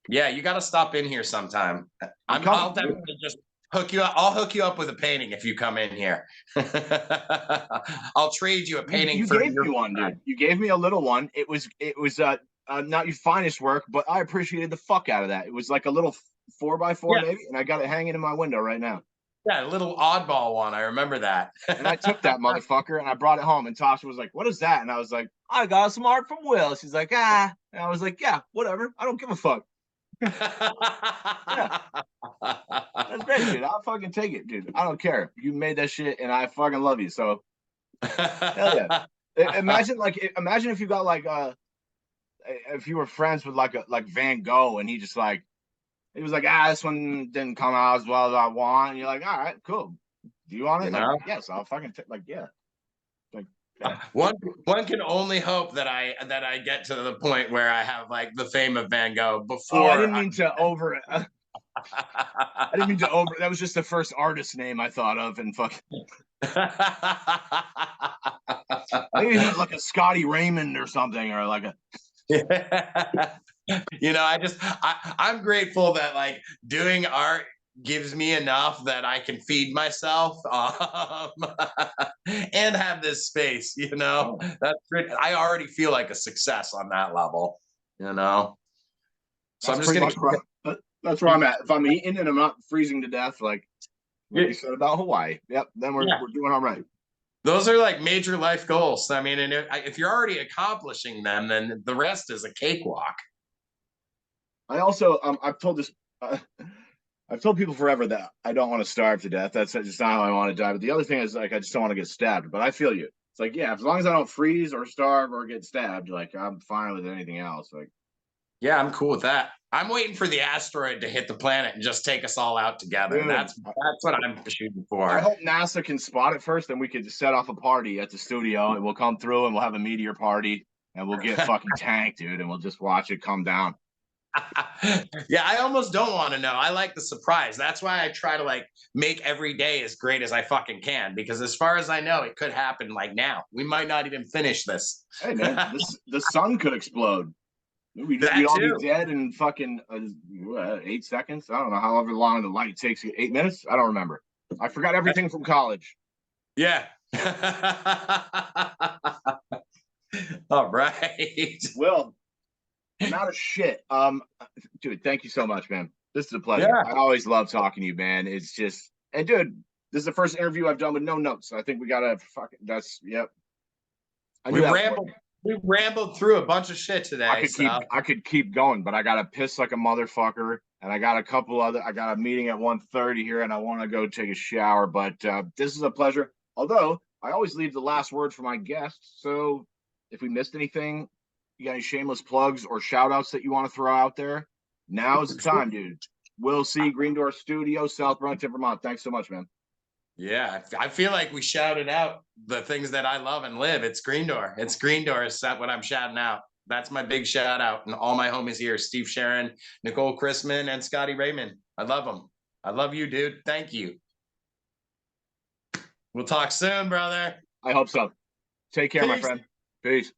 Speaker 2: yeah, you gotta stop in here sometime.
Speaker 1: I'm
Speaker 2: I'll
Speaker 1: coming.
Speaker 2: definitely just hook you up. I'll hook you up with a painting if you come in here. I'll trade you a painting
Speaker 1: You
Speaker 2: for
Speaker 1: gave
Speaker 2: your
Speaker 1: me one, dude. You gave me a little one. It was not your finest work, but I appreciated the fuck out of that. It was like a little 4x4
Speaker 2: yeah,
Speaker 1: maybe, and I got it hanging in my window right now.
Speaker 2: yeah, a little oddball one. I remember that.
Speaker 1: And I took that motherfucker and I brought it home. And Tasha was like, "What is that?" And I was like, "I got some art from Will." She's like, "Ah," and I was like, "Yeah, whatever. I don't give a fuck." Yeah, that's great, dude. I'll fucking take it, dude. I don't care. You made that shit, and I fucking love you. So hell yeah. Imagine if you got like if you were friends with like Van Gogh and he just like He was like, this one didn't come out as well as I want. And you're like, all right, cool. Do you want it? Like, yes, I'll fucking like, yeah. Like, yeah.
Speaker 2: One can only hope that I get to the point where I have like the fame of Van Gogh before.
Speaker 1: Oh, I didn't mean to over. I didn't mean to over. That was just the first artist name I thought of, and fuck. Maybe like a Scotty Raymond or something, or like a.
Speaker 2: You know, I'm grateful that like doing art gives me enough that I can feed myself and have this space. You know, that's great. I already feel like a success on that level. You know, so
Speaker 1: that's
Speaker 2: I'm just gonna.
Speaker 1: That's where I'm at. If I'm eating and I'm not freezing to death, like you said about Hawaii, yep, then we're doing all right.
Speaker 2: Those are like major life goals. I mean, and if you're already accomplishing them, then the rest is a cakewalk.
Speaker 1: I also, I've told this, I've told people forever that I don't want to starve to death. That's just not how I want to die. But the other thing is, like, I just don't want to get stabbed. But I feel you. It's like, yeah, as long as I don't freeze or starve or get stabbed, like, I'm fine with anything else. Like,
Speaker 2: yeah, I'm cool with that. I'm waiting for the asteroid to hit the planet and just take us all out together. Dude, that's what I'm shooting for.
Speaker 1: I hope NASA can spot it first, and we could just set off a party at the studio, and we'll come through and we'll have a meteor party, and we'll get fucking tanked, dude, and we'll just watch it come down.
Speaker 2: Yeah, I almost don't want to know. I like the surprise. That's why I try to like make every day as great as I fucking can, because as far as I know, it could happen like now. We might not even finish this.
Speaker 1: Hey man, the sun could explode. We'd all be dead in fucking 8 seconds. I don't know however long the light takes. 8 minutes? I don't remember. I forgot everything from college.
Speaker 2: Yeah. All right.
Speaker 1: Well, I'm out of shit. Dude, thank you so much, man. This is a pleasure. Yeah. I always love talking to you, man. It's just, and dude, this is the first interview I've done with no notes. I think we gotta fucking. That's yep.
Speaker 2: We rambled through a bunch of shit today.
Speaker 1: I could keep going, but I gotta piss like a motherfucker, and I got a meeting at 1:30 here, and I want to go take a shower. But this is a pleasure. Although I always leave the last word for my guests, so if we missed anything, you got any shameless plugs or shout outs that you want to throw out there? Now is the time, dude. We'll see Green Door Studio, South Burlington, Vermont. Thanks so much, man.
Speaker 2: Yeah, I feel like we shouted out the things that I love and live. It's Green Door. It's Green Door is what I'm shouting out. That's my big shout out. And all my homies here, Steve Sharon, Nicole Chrisman, and Scotty Raymond. I love them. I love you, dude. Thank you. We'll talk soon, brother.
Speaker 1: I hope so. Take care, my friend. Peace.